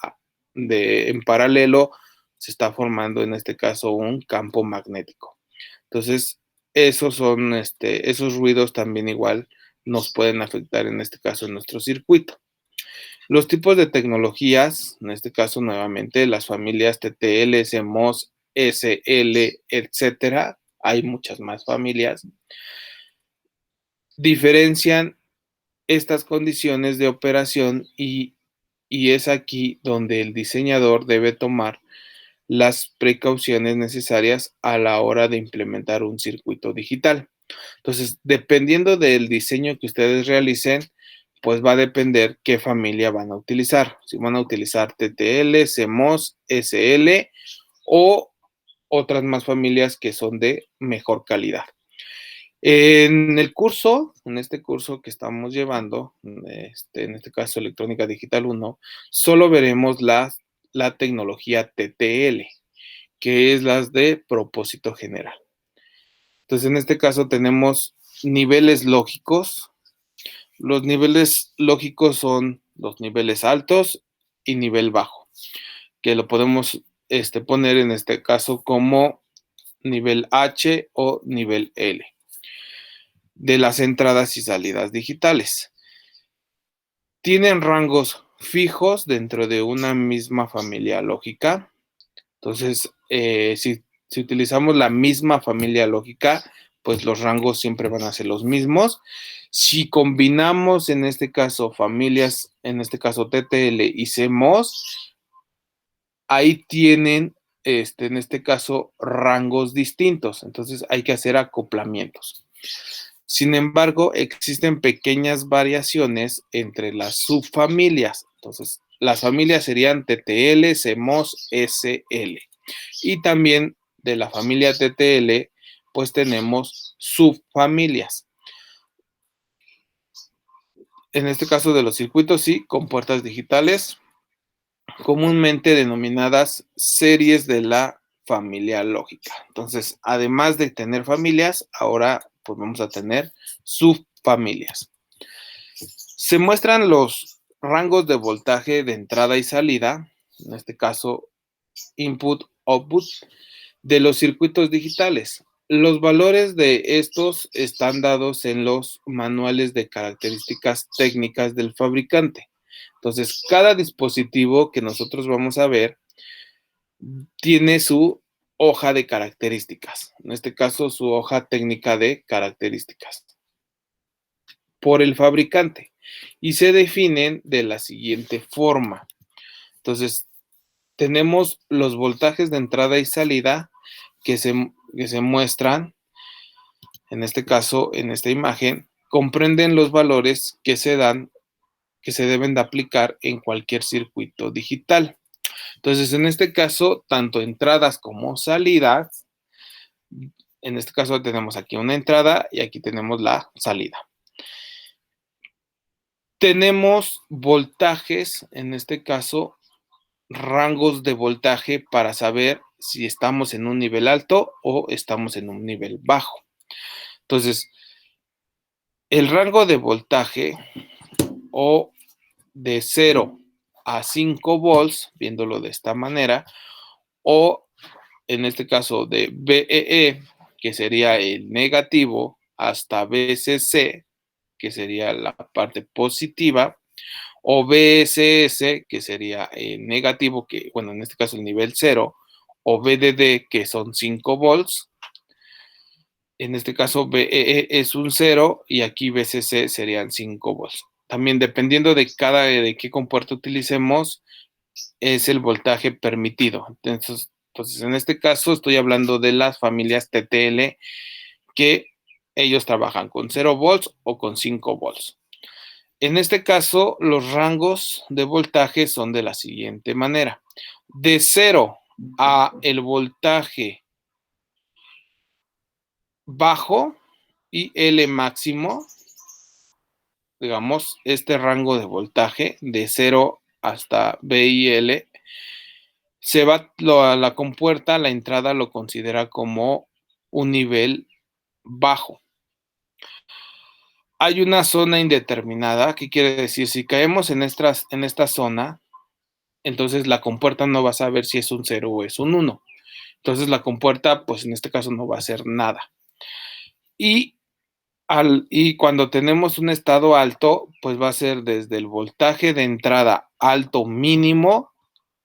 en paralelo, se está formando en este caso un campo magnético. Entonces, esos ruidos también igual nos pueden afectar en este caso en nuestro circuito. Los tipos de tecnologías, en este caso nuevamente las familias TTL, CMOS, SL, etcétera, hay muchas más familias, diferencian estas condiciones de operación y es aquí donde el diseñador debe tomar las precauciones necesarias a la hora de implementar un circuito digital. Entonces, dependiendo del diseño que ustedes realicen, pues va a depender qué familia van a utilizar. Si van a utilizar TTL, CMOS, SL o otras más familias que son de mejor calidad. En este curso que estamos llevando, en este caso Electrónica Digital 1, solo veremos la tecnología TTL, que es las de propósito general. Entonces, en este caso tenemos niveles lógicos. Los niveles lógicos son los niveles altos y nivel bajo, que lo podemos poner en este caso como nivel H o nivel L de las entradas y salidas digitales. Tienen rangos fijos dentro de una misma familia lógica. Entonces, si utilizamos la misma familia lógica, pues los rangos siempre van a ser los mismos. Si combinamos en este caso familias, en este caso TTL y CMOS, ahí tienen en este caso rangos distintos. Entonces hay que hacer acoplamientos. Sin embargo, existen pequeñas variaciones entre las subfamilias. Entonces, las familias serían TTL, CMOS, SL. Y también de la familia TTL, pues tenemos subfamilias. En este caso de los circuitos, sí, con puertas digitales, comúnmente denominadas series de la familia lógica. Entonces, además de tener familias, ahora pues vamos a tener subfamilias. Se muestran los rangos de voltaje de entrada y salida, en este caso input, output, de los circuitos digitales. Los valores de estos están dados en los manuales de características técnicas del fabricante. Entonces, cada dispositivo que nosotros vamos a ver tiene su hoja de características. En este caso, su hoja técnica de características por el fabricante y se definen de la siguiente forma. Entonces, tenemos los voltajes de entrada y salida que se muestran, en este caso, en esta imagen, comprenden los valores que se deben de aplicar en cualquier circuito digital. Entonces, en este caso, tanto entradas como salidas, en este caso tenemos aquí una entrada y aquí tenemos la salida. Tenemos voltajes, en este caso, rangos de voltaje para saber si estamos en un nivel alto o estamos en un nivel bajo. Entonces, el rango de voltaje o de 0 a 5 volts, viéndolo de esta manera, o en este caso de VEE, que sería el negativo, hasta VCC, que sería la parte positiva, o VSS, que sería el negativo, que bueno, en este caso el nivel 0, o VDD, que son 5 volts. En este caso VEE es un 0 y aquí VCC serían 5 volts. También dependiendo de qué compuerta utilicemos, es el voltaje permitido. Entonces, en este caso estoy hablando de las familias TTL que ellos trabajan con 0 volts o con 5 volts. En este caso, los rangos de voltaje son de la siguiente manera. De 0 a el voltaje bajo y L máximo, digamos, este rango de voltaje de 0 hasta B y L, la compuerta, la entrada lo considera como un nivel bajo. Hay una zona indeterminada, ¿qué quiere decir? Si caemos en esta zona, entonces la compuerta no va a saber si es un 0 o es un 1. Entonces la compuerta, pues en este caso no va a hacer nada. Y cuando tenemos un estado alto, pues va a ser desde el voltaje de entrada alto mínimo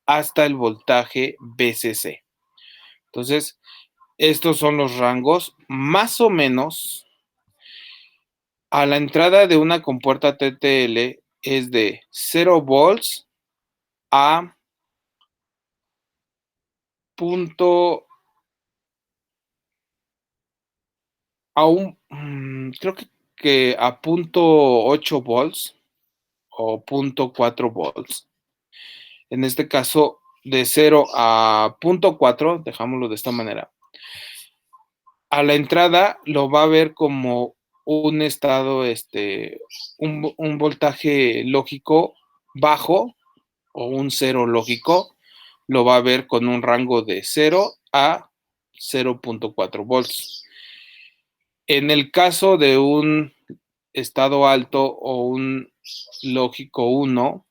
hasta el voltaje VCC. Entonces, estos son los rangos más o menos. A la entrada de una compuerta TTL es de 0 volts a creo que a 0.8 volts o 0.4 volts. En este caso, de 0 a 0.4, dejámoslo de esta manera, a la entrada lo va a ver como un estado, un voltaje lógico bajo o un cero lógico, lo va a ver con un rango de 0 a 0.4 volts. En el caso de un estado alto o un lógico 1,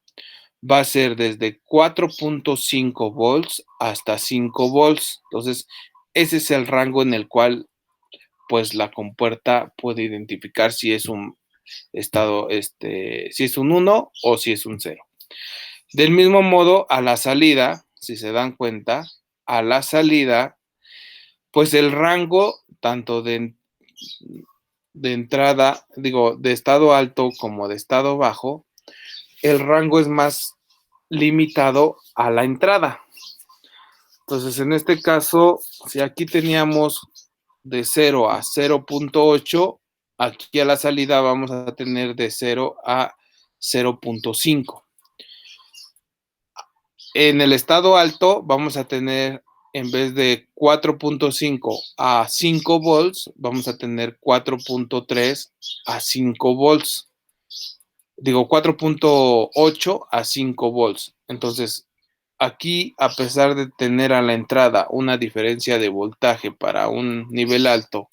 va a ser desde 4.5 volts hasta 5 volts. Entonces, ese es el rango en el cual pues la compuerta puede identificar si es un estado, si es un 1 o si es un 0. Del mismo modo, a la salida, si se dan cuenta, a la salida, pues el rango tanto de entrada, digo, de estado alto como de estado bajo, el rango es más limitado a la entrada. Entonces, en este caso, si aquí teníamos de 0 a 0.8, aquí a la salida vamos a tener de 0 a 0.5. En el estado alto vamos a tener, en vez de 4.5 a 5 volts, vamos a tener 4.3 a 5 volts. Digo, 4.8 a 5 volts. Entonces, aquí, a pesar de tener a la entrada una diferencia de voltaje para un nivel alto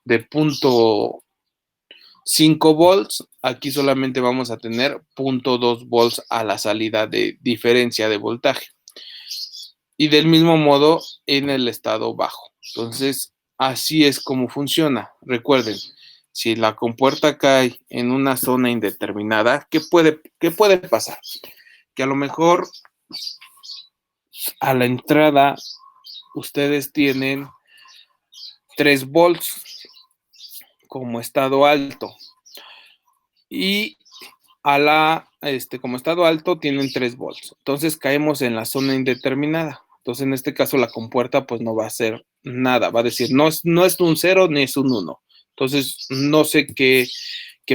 de 0.5 volts, aquí solamente vamos a tener 0.2 volts a la salida de diferencia de voltaje. Y del mismo modo en el estado bajo. Entonces, así es como funciona. Recuerden, si la compuerta cae en una zona indeterminada, ¿qué puede pasar? Que a lo mejor a la entrada ustedes tienen 3 volts como estado alto y como estado alto tienen 3 volts. Entonces caemos en la zona indeterminada. Entonces en este caso la compuerta pues no va a hacer nada, va a decir no es un 0 ni es un 1. Entonces no sé qué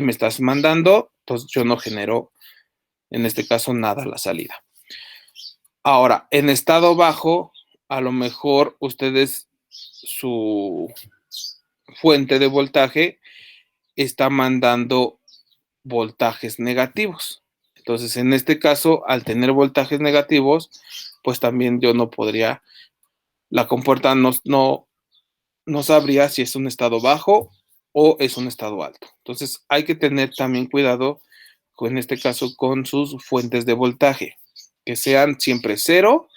me estás mandando, entonces yo no genero en este caso nada a la salida. Ahora, en estado bajo, a lo mejor ustedes su fuente de voltaje está mandando voltajes negativos. Entonces, en este caso, al tener voltajes negativos, pues también yo no podría, la compuerta no sabría si es un estado bajo o es un estado alto. Entonces, hay que tener también cuidado, en este caso, con sus fuentes de voltaje, que sean siempre 0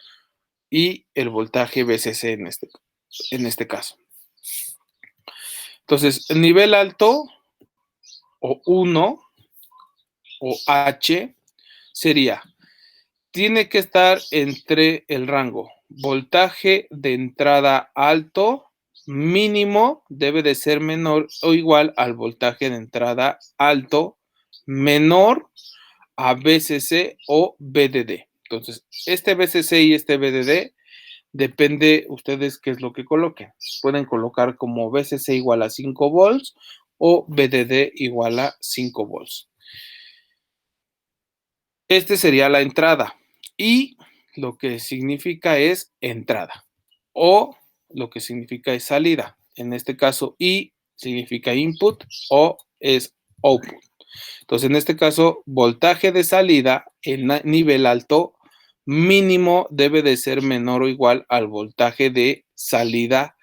y el voltaje VCC en este caso. Entonces, el nivel alto o 1 o H sería, tiene que estar entre el rango voltaje de entrada alto mínimo debe de ser menor o igual al voltaje de entrada alto menor a VCC o VDD. Entonces, este VCC y este VDD depende ustedes qué es lo que coloquen. Pueden colocar como VCC igual a 5 volts o VDD igual a 5 volts. Este sería la entrada y lo que significa es entrada o lo que significa es salida. En este caso, I significa input o es output. Entonces, en este caso, voltaje de salida en nivel alto mínimo debe de ser menor o igual al voltaje de salida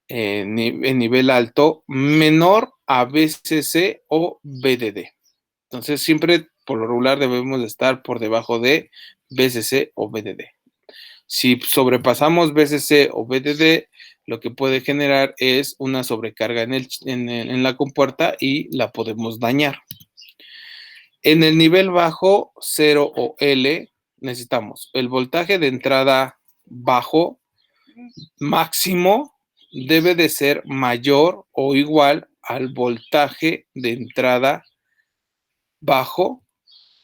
en nivel alto menor a VCC o VDD. Entonces, siempre por lo regular debemos de estar por debajo de VCC o VDD. Si sobrepasamos VCC o VDD, lo que puede generar es una sobrecarga en la compuerta y la podemos dañar. En el nivel bajo, 0 o L, necesitamos el voltaje de entrada bajo máximo debe de ser mayor o igual al voltaje de entrada bajo.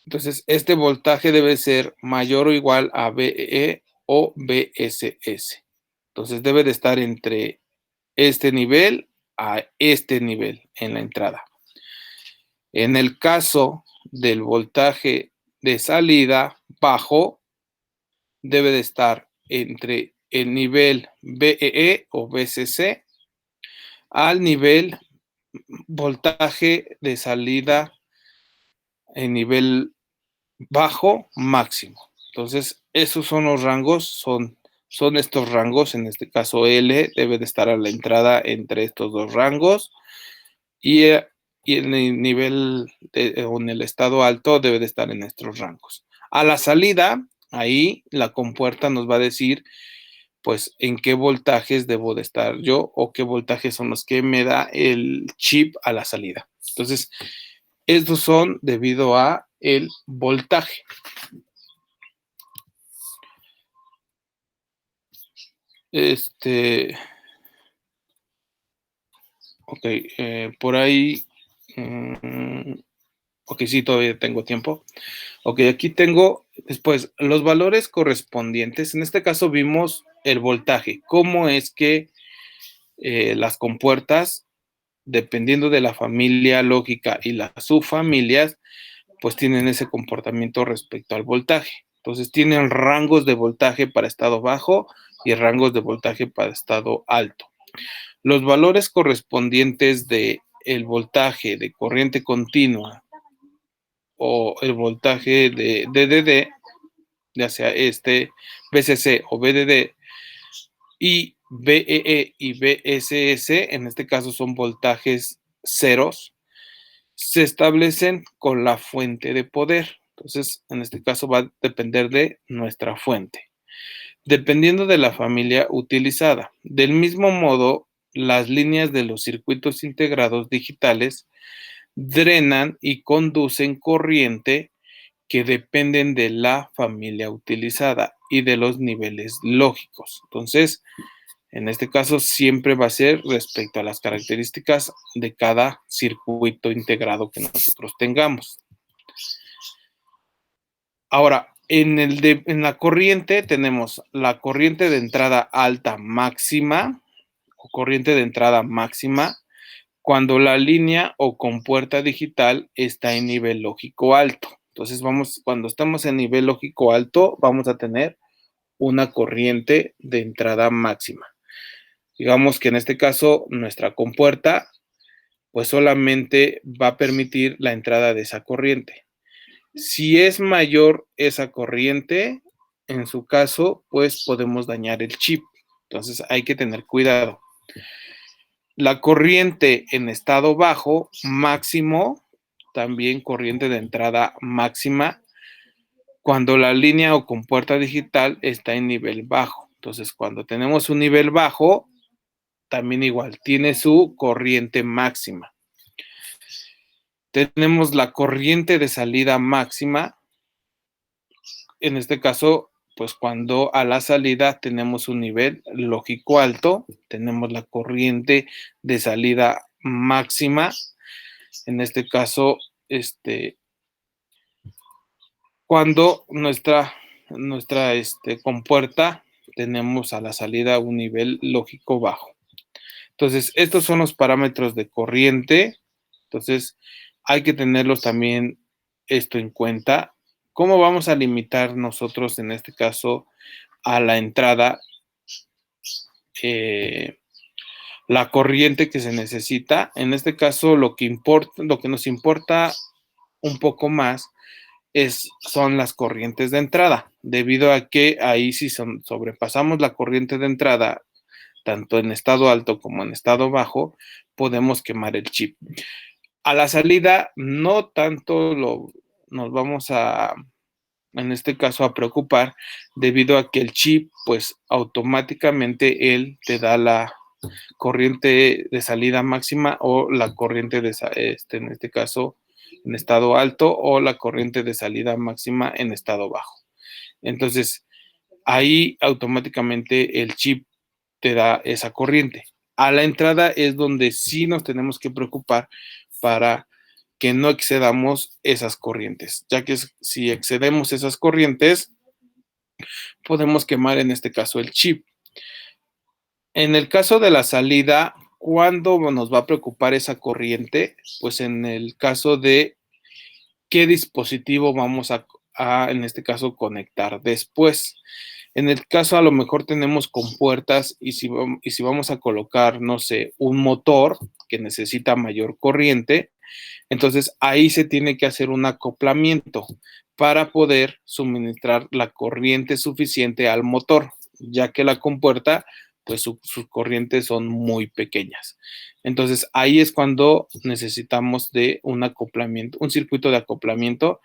Entonces, este voltaje debe ser mayor o igual a VE o VSS. Entonces, debe de estar entre este nivel a este nivel en la entrada. En el caso del voltaje de salida bajo, debe de estar entre el nivel BEE o BCC al nivel voltaje de salida en nivel bajo máximo. Entonces, esos son los rangos, son estos rangos, en este caso L debe de estar a la entrada entre estos dos rangos y en el nivel o en el estado alto debe de estar en estos rangos. A la salida, ahí la compuerta nos va a decir pues en qué voltajes debo de estar yo o qué voltajes son los que me da el chip a la salida. Entonces, estos son debido a el voltaje. Ok, por ahí, ok, sí, todavía tengo tiempo. Ok, aquí tengo después los valores correspondientes. En este caso vimos el voltaje, cómo es que las compuertas, dependiendo de la familia lógica y las subfamilias, pues tienen ese comportamiento respecto al voltaje. Entonces tienen rangos de voltaje para estado bajo y rangos de voltaje para estado alto. Los valores correspondientes de el voltaje de corriente continua o el voltaje de DDD, ya sea BCC o BDD, y BEE y BSS, en este caso son voltajes ceros, se establecen con la fuente de poder. Entonces, en este caso va a depender de nuestra fuente, dependiendo de la familia utilizada. Del mismo modo, las líneas de los circuitos integrados digitales drenan y conducen corriente que dependen de la familia utilizada y de los niveles lógicos. Entonces, en este caso siempre va a ser respecto a las características de cada circuito integrado que nosotros tengamos. Ahora, en la corriente tenemos la corriente de entrada alta máxima o corriente de entrada máxima cuando la línea o compuerta digital está en nivel lógico alto. Entonces, cuando estamos en nivel lógico alto, vamos a tener una corriente de entrada máxima. Digamos que en este caso, nuestra compuerta, pues solamente va a permitir la entrada de esa corriente. Si es mayor esa corriente, en su caso, pues podemos dañar el chip. Entonces hay que tener cuidado. La corriente en estado bajo, máximo, también corriente de entrada máxima, cuando la línea o compuerta digital está en nivel bajo. Entonces, cuando tenemos un nivel bajo, también igual, tiene su corriente máxima. Tenemos la corriente de salida máxima, en este caso, pues cuando a la salida tenemos un nivel lógico alto, tenemos la corriente de salida máxima, en este caso, cuando nuestra compuerta tenemos a la salida un nivel lógico bajo. Entonces, estos son los parámetros de corriente. Entonces, hay que tenerlos también esto en cuenta. ¿Cómo vamos a limitar nosotros, en este caso, a la entrada la corriente que se necesita? En este caso, lo que nos importa un poco más son las corrientes de entrada, debido a que ahí si sobrepasamos la corriente de entrada, tanto en estado alto como en estado bajo, podemos quemar el chip. A la salida, no tanto nos vamos en este caso, a preocupar, debido a que el chip, pues automáticamente él te da la corriente de salida máxima o la corriente en este caso, en estado alto, o la corriente de salida máxima en estado bajo. Entonces, ahí automáticamente el chip te da esa corriente. A la entrada es donde sí nos tenemos que preocupar para que no excedamos esas corrientes, ya que si excedemos esas corrientes, podemos quemar en este caso el chip. En el caso de la salida, ¿cuándo nos va a preocupar esa corriente? Pues en el caso de qué dispositivo vamos a a, en este caso, conectar después. En el caso, a lo mejor tenemos compuertas y si vamos a colocar, no sé, un motor que necesita mayor corriente, entonces ahí se tiene que hacer un acoplamiento para poder suministrar la corriente suficiente al motor, ya que la compuerta, pues sus corrientes son muy pequeñas. Entonces ahí es cuando necesitamos de un acoplamiento, un circuito de acoplamiento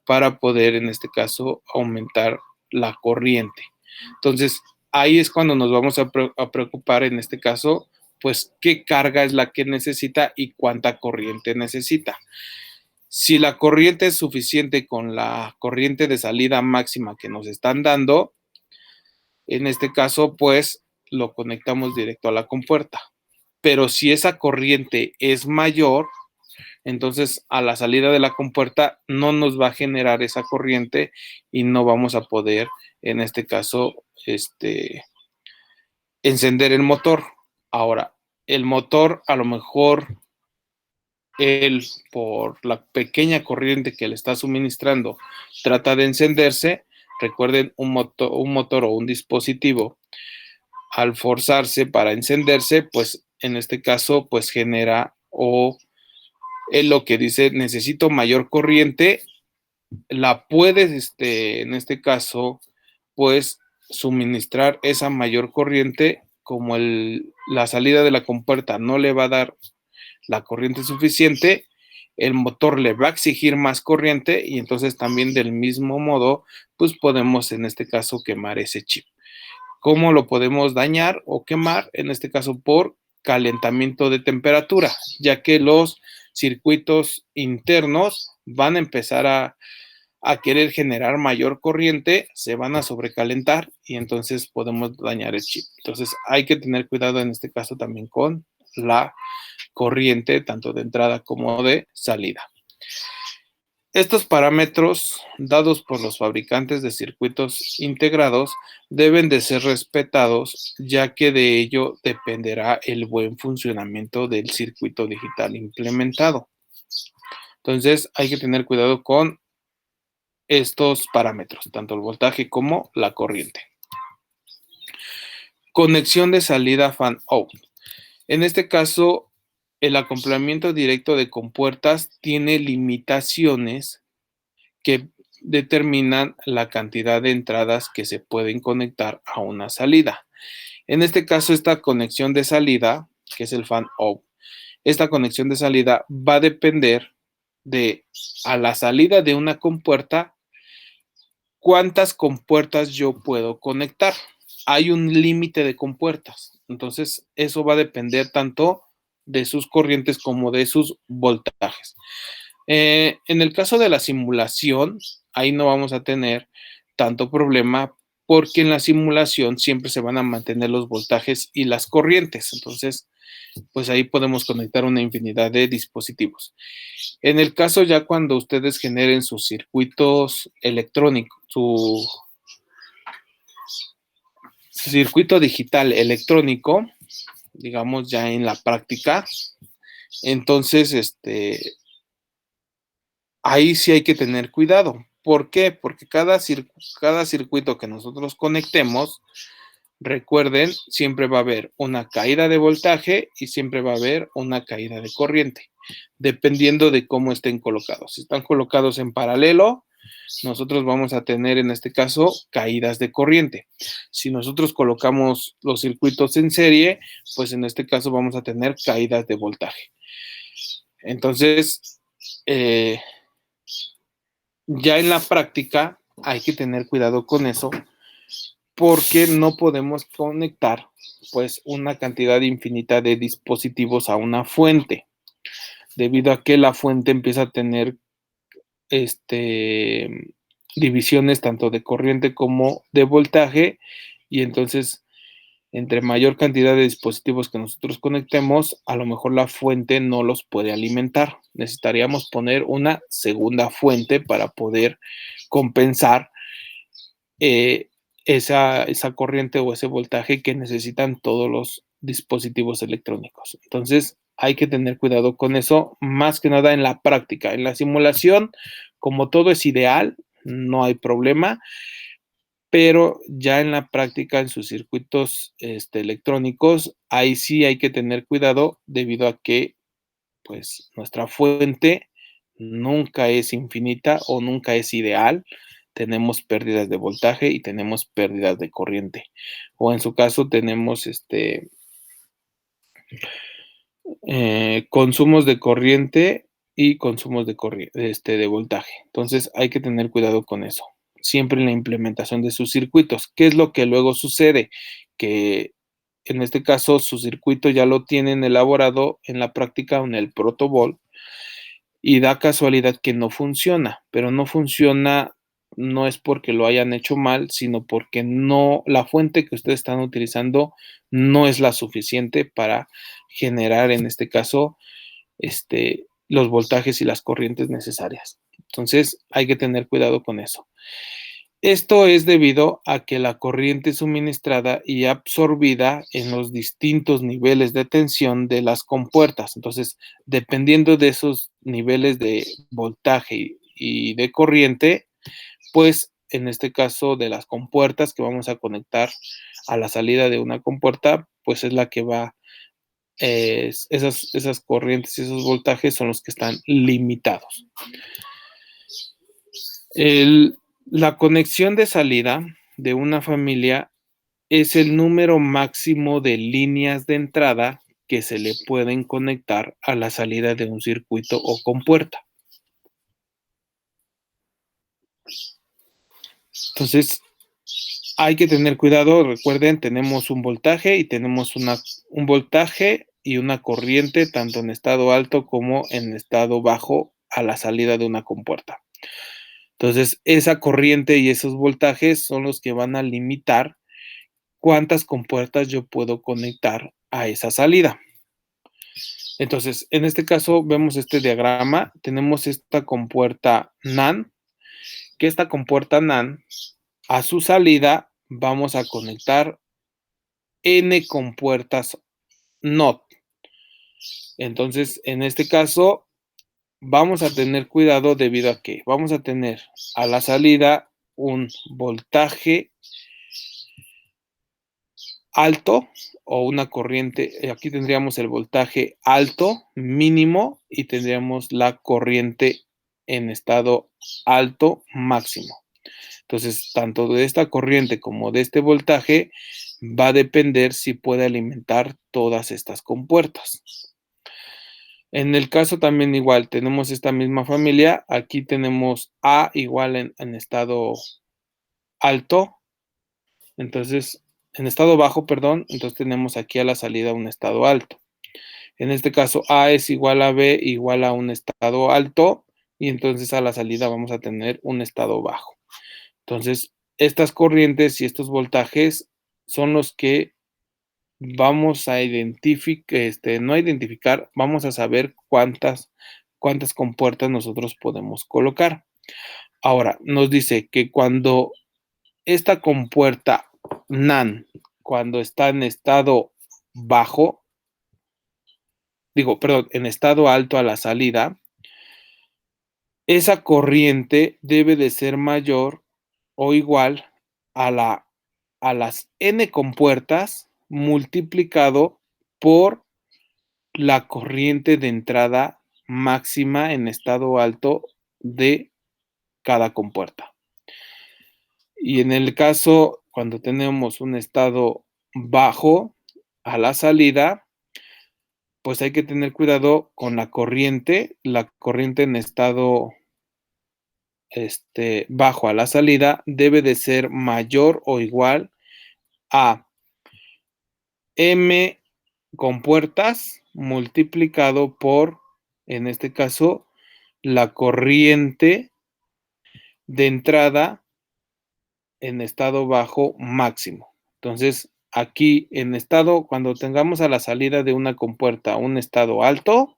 para poder, en este caso, aumentar la corriente. Entonces ahí es cuando nos vamos a preocupar, en este caso, pues qué carga es la que necesita y cuánta corriente necesita. Si la corriente es suficiente con la corriente de salida máxima que nos están dando, en este caso, pues lo conectamos directo a la compuerta. Pero si esa corriente es mayor, entonces a la salida de la compuerta no nos va a generar esa corriente y no vamos a poder, en este caso, encender el motor. Ahora, el motor a lo mejor él, por la pequeña corriente que le está suministrando, trata de encenderse. Recuerden, un motor o un dispositivo, al forzarse para encenderse, pues en este caso, pues genera o es lo que dice, necesito mayor corriente, la puedes, en este caso, pues suministrar esa mayor corriente, como la salida de la compuerta no le va a dar la corriente suficiente, el motor le va a exigir más corriente y entonces también del mismo modo, pues podemos en este caso quemar ese chip. ¿Cómo lo podemos dañar o quemar? En este caso por calentamiento de temperatura, ya que los circuitos internos van a empezar a querer generar mayor corriente, se van a sobrecalentar y entonces podemos dañar el chip. Entonces hay que tener cuidado en este caso también con la corriente, tanto de entrada como de salida. Estos parámetros dados por los fabricantes de circuitos integrados deben de ser respetados, ya que de ello dependerá el buen funcionamiento del circuito digital implementado. Entonces hay que tener cuidado con estos parámetros, tanto el voltaje como la corriente. Conexión de salida fan-out. En este caso, el acoplamiento directo de compuertas tiene limitaciones que determinan la cantidad de entradas que se pueden conectar a una salida. En este caso, esta conexión de salida, que es el fan-out, esta conexión de salida va a depender de, a la salida de una compuerta, cuántas compuertas yo puedo conectar. Hay un límite de compuertas, entonces eso va a depender tanto de sus corrientes como de sus voltajes. En el caso de la simulación, ahí no vamos a tener tanto problema porque en la simulación siempre se van a mantener los voltajes y las corrientes. Entonces, pues ahí podemos conectar una infinidad de dispositivos. En el caso ya cuando ustedes generen sus circuitos electrónicos, su circuito digital electrónico, digamos ya en la práctica, entonces, ahí sí hay que tener cuidado. ¿Por qué? Porque cada circuito que nosotros conectemos, recuerden, siempre va a haber una caída de voltaje y siempre va a haber una caída de corriente, dependiendo de cómo estén colocados. Si están colocados en paralelo, nosotros vamos a tener en este caso caídas de corriente. Si nosotros colocamos los circuitos en serie, pues en este caso vamos a tener caídas de voltaje. Entonces, ya en la práctica hay que tener cuidado con eso porque no podemos conectar pues una cantidad infinita de dispositivos a una fuente, debido a que la fuente empieza a tener divisiones tanto de corriente como de voltaje y entonces entre mayor cantidad de dispositivos que nosotros conectemos, a lo mejor la fuente no los puede alimentar. Necesitaríamos poner una segunda fuente para poder compensar esa corriente o ese voltaje que necesitan todos los dispositivos electrónicos. Entonces, hay que tener cuidado con eso, más que nada en la práctica. En la simulación, como todo es ideal, no hay problema, pero ya en la práctica, en sus circuitos electrónicos, ahí sí hay que tener cuidado debido a que pues nuestra fuente nunca es infinita o nunca es ideal. Tenemos pérdidas de voltaje y tenemos pérdidas de corriente. O en su caso tenemos consumos de corriente y consumos de voltaje. Entonces hay que tener cuidado con eso. Siempre en la implementación de sus circuitos. ¿Qué es lo que luego sucede? Que en este caso su circuito ya lo tienen elaborado en la práctica en el protobol y da casualidad que no funciona, pero no funciona no es porque lo hayan hecho mal, sino porque no, la fuente que ustedes están utilizando no es la suficiente para generar, en este caso, los voltajes y las corrientes necesarias. Entonces, hay que tener cuidado con eso. Esto es debido a que la corriente suministrada y absorbida en los distintos niveles de tensión de las compuertas. Entonces, dependiendo de esos niveles de voltaje y de corriente, pues en este caso de las compuertas que vamos a conectar a la salida de una compuerta, pues es la que va, esas corrientes y esos voltajes son los que están limitados. La conexión de salida de una familia es el número máximo de líneas de entrada que se le pueden conectar a la salida de un circuito o compuerta. Entonces, hay que tener cuidado. Recuerden, tenemos un voltaje y tenemos un voltaje y una corriente tanto en estado alto como en estado bajo a la salida de una compuerta. Entonces, esa corriente y esos voltajes son los que van a limitar cuántas compuertas yo puedo conectar a esa salida. Entonces, en este caso vemos este diagrama, tenemos esta compuerta NAND, que esta compuerta NAND, a su salida vamos a conectar N compuertas NOT. Entonces, en este caso, vamos a tener cuidado debido a que vamos a tener a la salida un voltaje alto o una corriente, aquí tendríamos el voltaje alto mínimo y tendríamos la corriente en estado alto máximo. Entonces, tanto de esta corriente como de este voltaje va a depender si puede alimentar todas estas compuertas. En el caso también igual, tenemos esta misma familia, aquí tenemos A igual en estado alto, entonces, en estado bajo, perdón, entonces tenemos aquí a la salida un estado alto. En este caso, A es igual a B igual a un estado alto, y entonces a la salida vamos a tener un estado bajo. Entonces, estas corrientes y estos voltajes son los que vamos a identificar, no a identificar, vamos a saber cuántas compuertas nosotros podemos colocar. Ahora, nos dice que cuando esta compuerta NAND, cuando está en estado bajo, en estado alto a la salida, esa corriente debe de ser mayor o igual a las N compuertas multiplicado por la corriente de entrada máxima en estado alto de cada compuerta. Y en el caso, cuando tenemos un estado bajo a la salida, pues hay que tener cuidado con la corriente en estado bajo a la salida debe de ser mayor o igual a M compuertas multiplicado por, en este caso, la corriente de entrada en estado bajo máximo. Entonces, aquí en estado, cuando tengamos a la salida de una compuerta un estado alto,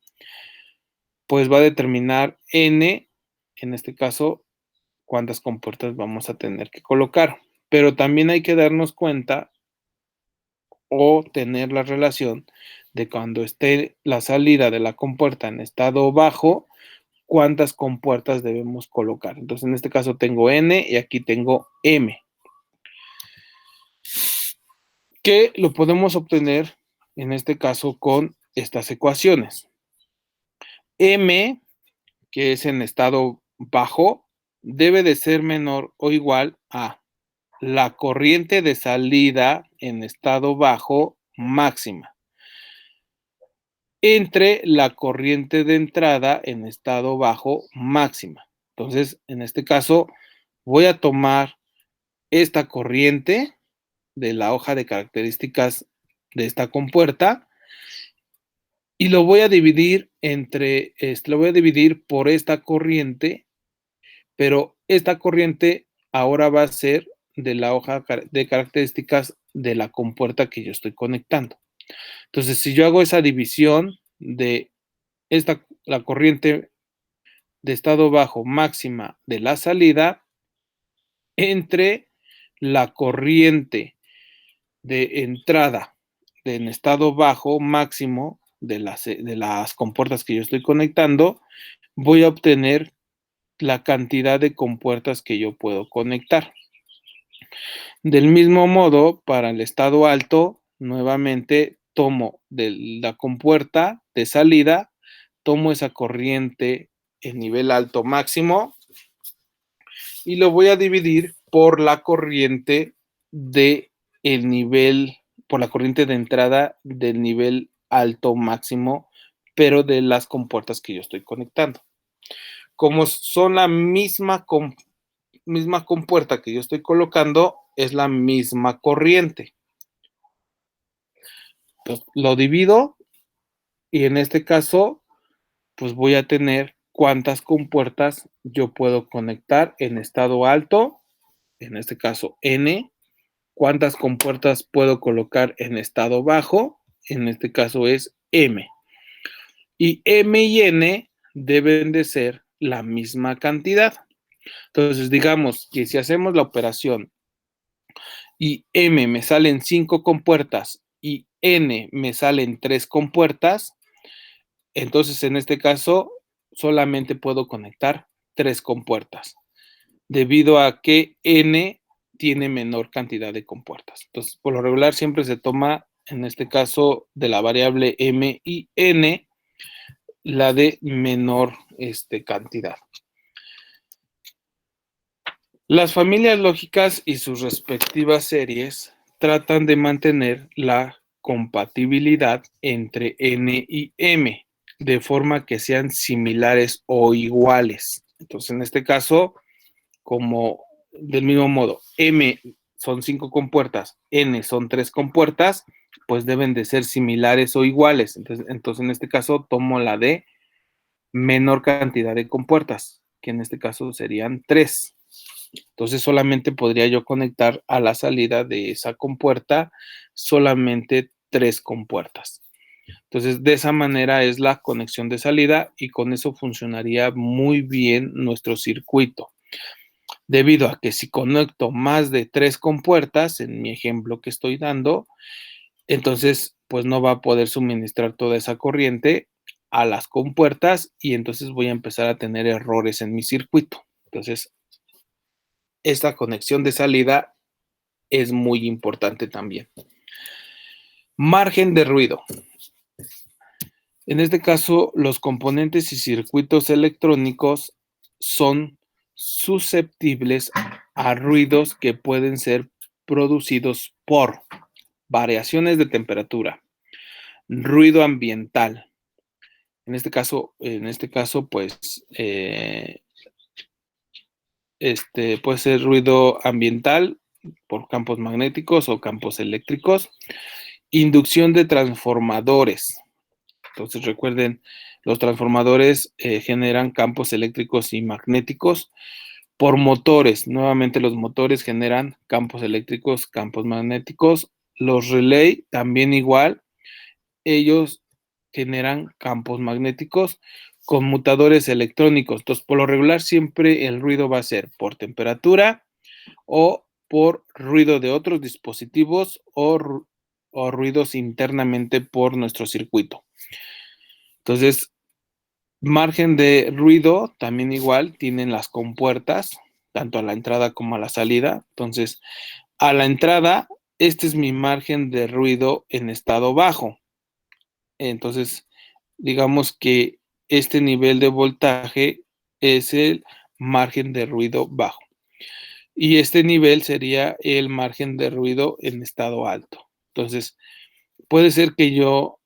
pues va a determinar N, en este caso, cuántas compuertas vamos a tener que colocar. Pero también hay que darnos cuenta o tener la relación de cuando esté la salida de la compuerta en estado bajo, cuántas compuertas debemos colocar. Entonces, en este caso tengo N y aquí tengo M, que lo podemos obtener, en este caso, con estas ecuaciones. M, que es en estado bajo, debe de ser menor o igual a la corriente de salida en estado bajo máxima entre la corriente de entrada en estado bajo máxima. Entonces, en este caso, voy a tomar esta corriente de la hoja de características de esta compuerta y lo voy a dividir lo voy a dividir por esta corriente, pero esta corriente ahora va a ser de la hoja de características de la compuerta que yo estoy conectando. Entonces, si yo hago esa división de la corriente de estado bajo máxima de la salida entre la corriente de entrada en estado bajo máximo de las compuertas que yo estoy conectando, voy a obtener la cantidad de compuertas que yo puedo conectar. Del mismo modo, para el estado alto, nuevamente tomo de la compuerta de salida, tomo esa corriente en nivel alto máximo y lo voy a dividir por la corriente de por la corriente de entrada del nivel alto máximo, pero de las compuertas que yo estoy conectando. Como son la misma compuerta que yo estoy colocando, es la misma corriente. Entonces, lo divido y en este caso, pues voy a tener cuántas compuertas yo puedo conectar en estado alto, en este caso N, cuántas compuertas puedo colocar en estado bajo, en este caso es M. Y M y N deben de ser la misma cantidad. Entonces, digamos que si hacemos la operación y M me salen 5 compuertas y N me salen 3 compuertas, entonces en este caso solamente puedo conectar 3 compuertas, debido a que N tiene menor cantidad de compuertas. Entonces, por lo regular siempre se toma, en este caso, de la variable M y N, la de menor cantidad. Las familias lógicas y sus respectivas series tratan de mantener la compatibilidad entre N y M, de forma que sean similares o iguales. Entonces, en este caso, como del mismo modo, M son 5 compuertas, N son 3 compuertas, pues deben de ser similares o iguales. Entonces, en este caso, tomo la de menor cantidad de compuertas, que en este caso serían 3. Entonces solamente podría yo conectar a la salida de esa compuerta solamente 3 compuertas. Entonces de esa manera es la conexión de salida y con eso funcionaría muy bien nuestro circuito. Debido a que si conecto más de 3 compuertas, en mi ejemplo que estoy dando, entonces pues no va a poder suministrar toda esa corriente a las compuertas y entonces voy a empezar a tener errores en mi circuito. Entonces esta conexión de salida es muy importante también. Margen de ruido. En este caso, los componentes y circuitos electrónicos son susceptibles a ruidos que pueden ser producidos por variaciones de temperatura, ruido ambiental. En este caso, pues, puede ser ruido ambiental por campos magnéticos o campos eléctricos. Inducción de transformadores. Entonces recuerden, los transformadores generan campos eléctricos y magnéticos por motores. Nuevamente los motores generan campos eléctricos, campos magnéticos. Los relay también igual. Ellos generan campos magnéticos conmutadores electrónicos. Entonces, por lo regular, siempre el ruido va a ser por temperatura o por ruido de otros dispositivos o ruidos internamente por nuestro circuito. Entonces, Margen de ruido, también igual, tienen las compuertas, tanto a la entrada como a la salida. Entonces, a la entrada, este es mi margen de ruido en estado bajo. Entonces, digamos que este nivel de voltaje es el margen de ruido bajo. Y este nivel sería el margen de ruido en estado alto. Entonces, puede ser que yo,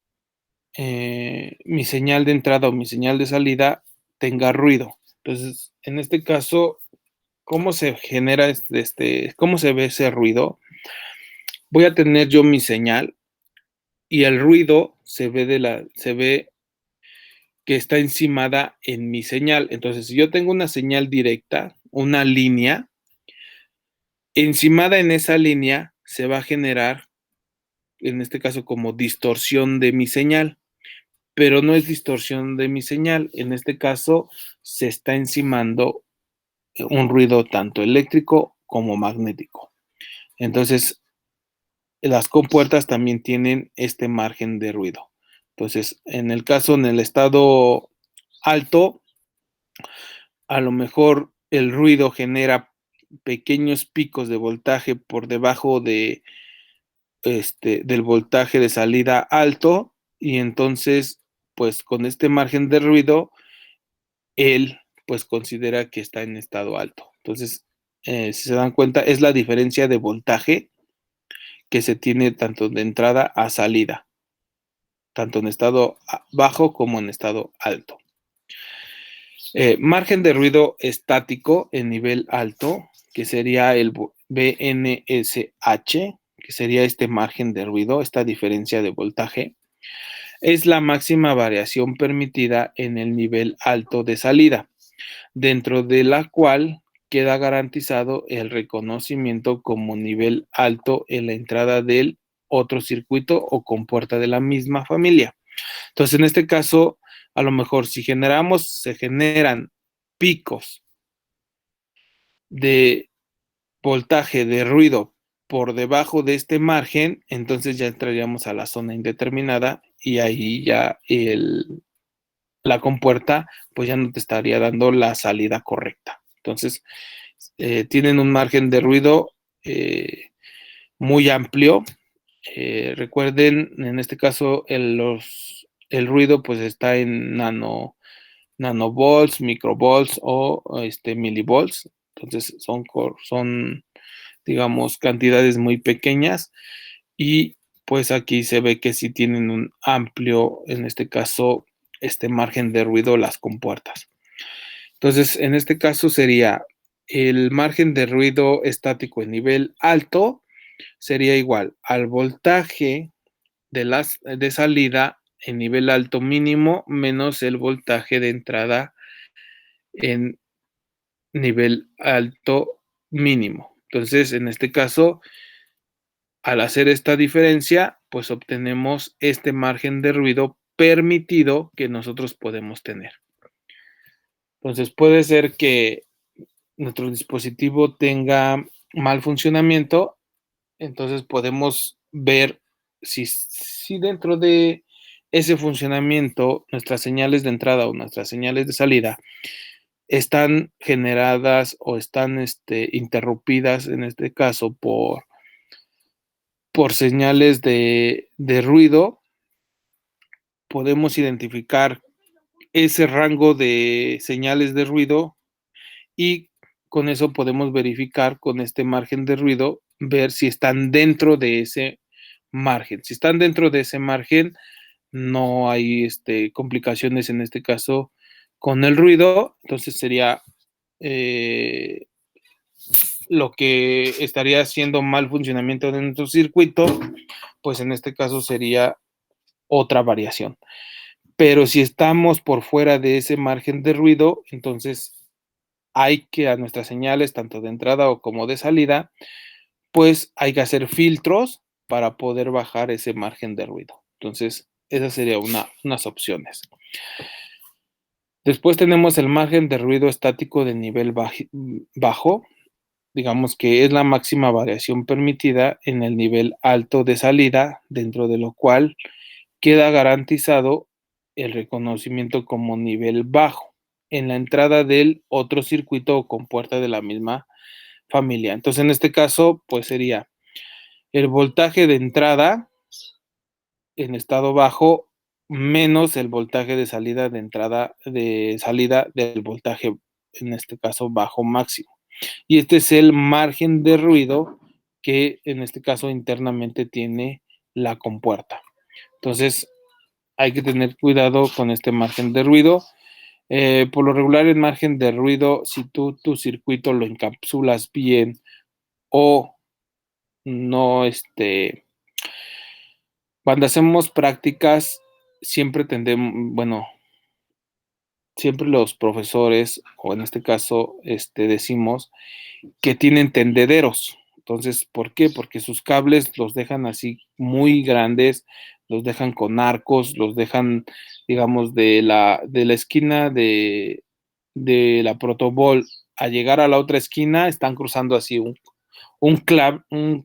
mi señal de entrada o mi señal de salida tenga ruido. Entonces, en este caso, ¿cómo se genera cómo se ve ese ruido? Voy a tener yo mi señal y el ruido se ve que está encimada en mi señal. Entonces, si yo tengo una señal directa, una línea, encimada en esa línea se va a generar, en este caso, como distorsión de mi señal, pero no es distorsión de mi señal. En este caso, se está encimando un ruido tanto eléctrico como magnético. Entonces, las compuertas también tienen este margen de ruido. Entonces, en el estado alto, a lo mejor el ruido genera pequeños picos de voltaje por debajo del voltaje de salida alto, y entonces, pues con este margen de ruido, él pues considera que está en estado alto. Entonces, si se dan cuenta, es la diferencia de voltaje que se tiene tanto de entrada a salida, tanto en estado bajo como en estado alto. Margen de ruido estático en nivel alto, que sería el BNSH, que sería este margen de ruido, esta diferencia de voltaje, es la máxima variación permitida en el nivel alto de salida, dentro de la cual queda garantizado el reconocimiento como nivel alto en la entrada del otro circuito o compuerta de la misma familia. Entonces, en este caso, a lo mejor si se generan picos de voltaje de ruido por debajo de este margen, entonces ya entraríamos a la zona indeterminada y ahí ya la compuerta pues ya no te estaría dando la salida correcta. Entonces, tienen un margen de ruido muy amplio. Recuerden, en este caso, el ruido pues está en nanovolts, microvolts o milivolts. Entonces son, digamos, cantidades muy pequeñas, y pues aquí se ve que sí tienen un amplio, en este caso, este margen de ruido las compuertas. Entonces, en este caso sería el margen de ruido estático en nivel alto, sería igual al voltaje de salida en nivel alto mínimo menos el voltaje de entrada en nivel alto mínimo. Entonces, en este caso, al hacer esta diferencia, pues obtenemos este margen de ruido permitido que nosotros podemos tener. Entonces, puede ser que nuestro dispositivo tenga mal funcionamiento, entonces podemos ver si dentro de ese funcionamiento nuestras señales de entrada o nuestras señales de salida están generadas o están interrumpidas, en este caso, por señales de ruido. Podemos identificar ese rango de señales de ruido y con eso podemos verificar con este margen de ruido, ver si están dentro de ese margen. Si están dentro de ese margen, no hay complicaciones en este caso con el ruido. Entonces sería lo que estaría haciendo mal funcionamiento de nuestro circuito, pues en este caso sería otra variación. Pero si estamos por fuera de ese margen de ruido, entonces hay que a nuestras señales, tanto de entrada o como de salida, pues hay que hacer filtros para poder bajar ese margen de ruido. Entonces, esa sería unas opciones. Después tenemos el margen de ruido estático de nivel bajo, digamos que es la máxima variación permitida en el nivel alto de salida, dentro de lo cual queda garantizado el reconocimiento como nivel bajo en la entrada del otro circuito o compuerta de la misma familia. Entonces, en este caso, pues sería el voltaje de entrada en estado bajo menos el voltaje de salida del voltaje, en este caso, bajo máximo. Y este es el margen de ruido que en este caso internamente tiene la compuerta. Entonces, hay que tener cuidado con este margen de ruido. Por lo regular, el margen de ruido, si tu circuito lo encapsulas bien o no, cuando hacemos prácticas, siempre siempre los profesores, o en este caso, decimos que tienen tendederos. Entonces, ¿por qué? Porque sus cables los dejan así muy grandes, los dejan con arcos, los dejan, digamos, de la esquina de la protobol a llegar a la otra esquina, están cruzando así un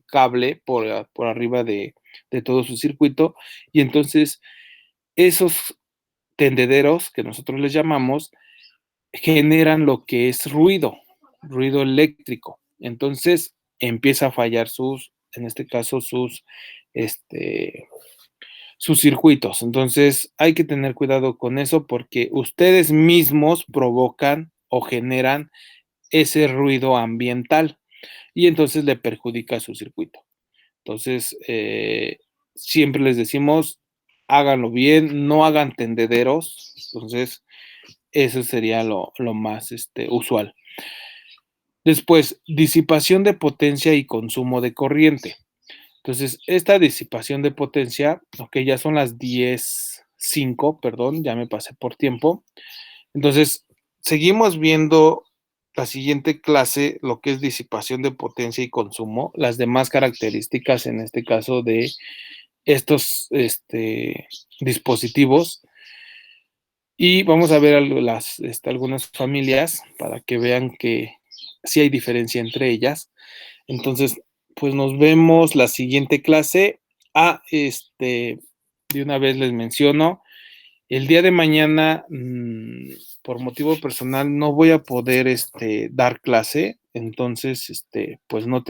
cable por arriba de todo su circuito, y entonces esos tendederos, que nosotros les llamamos, generan lo que es ruido eléctrico. Entonces empieza a fallar en este caso, sus circuitos. Entonces hay que tener cuidado con eso porque ustedes mismos provocan o generan ese ruido ambiental y entonces le perjudica a su circuito. Entonces, siempre les decimos, háganlo bien, no hagan tendederos. Entonces, eso sería lo más usual. Después, disipación de potencia y consumo de corriente. Entonces, esta disipación de potencia, ok, ya son las 10:05, perdón, ya me pasé por tiempo. Entonces, seguimos viendo la siguiente clase, lo que es disipación de potencia y consumo, las demás características, en este caso, de estos dispositivos. Y vamos a ver algunas familias para que vean que sí hay diferencia entre ellas. Entonces, pues nos vemos la siguiente clase. De una vez les menciono, el día de mañana, por motivo personal, no voy a poder dar clase. Entonces, pues no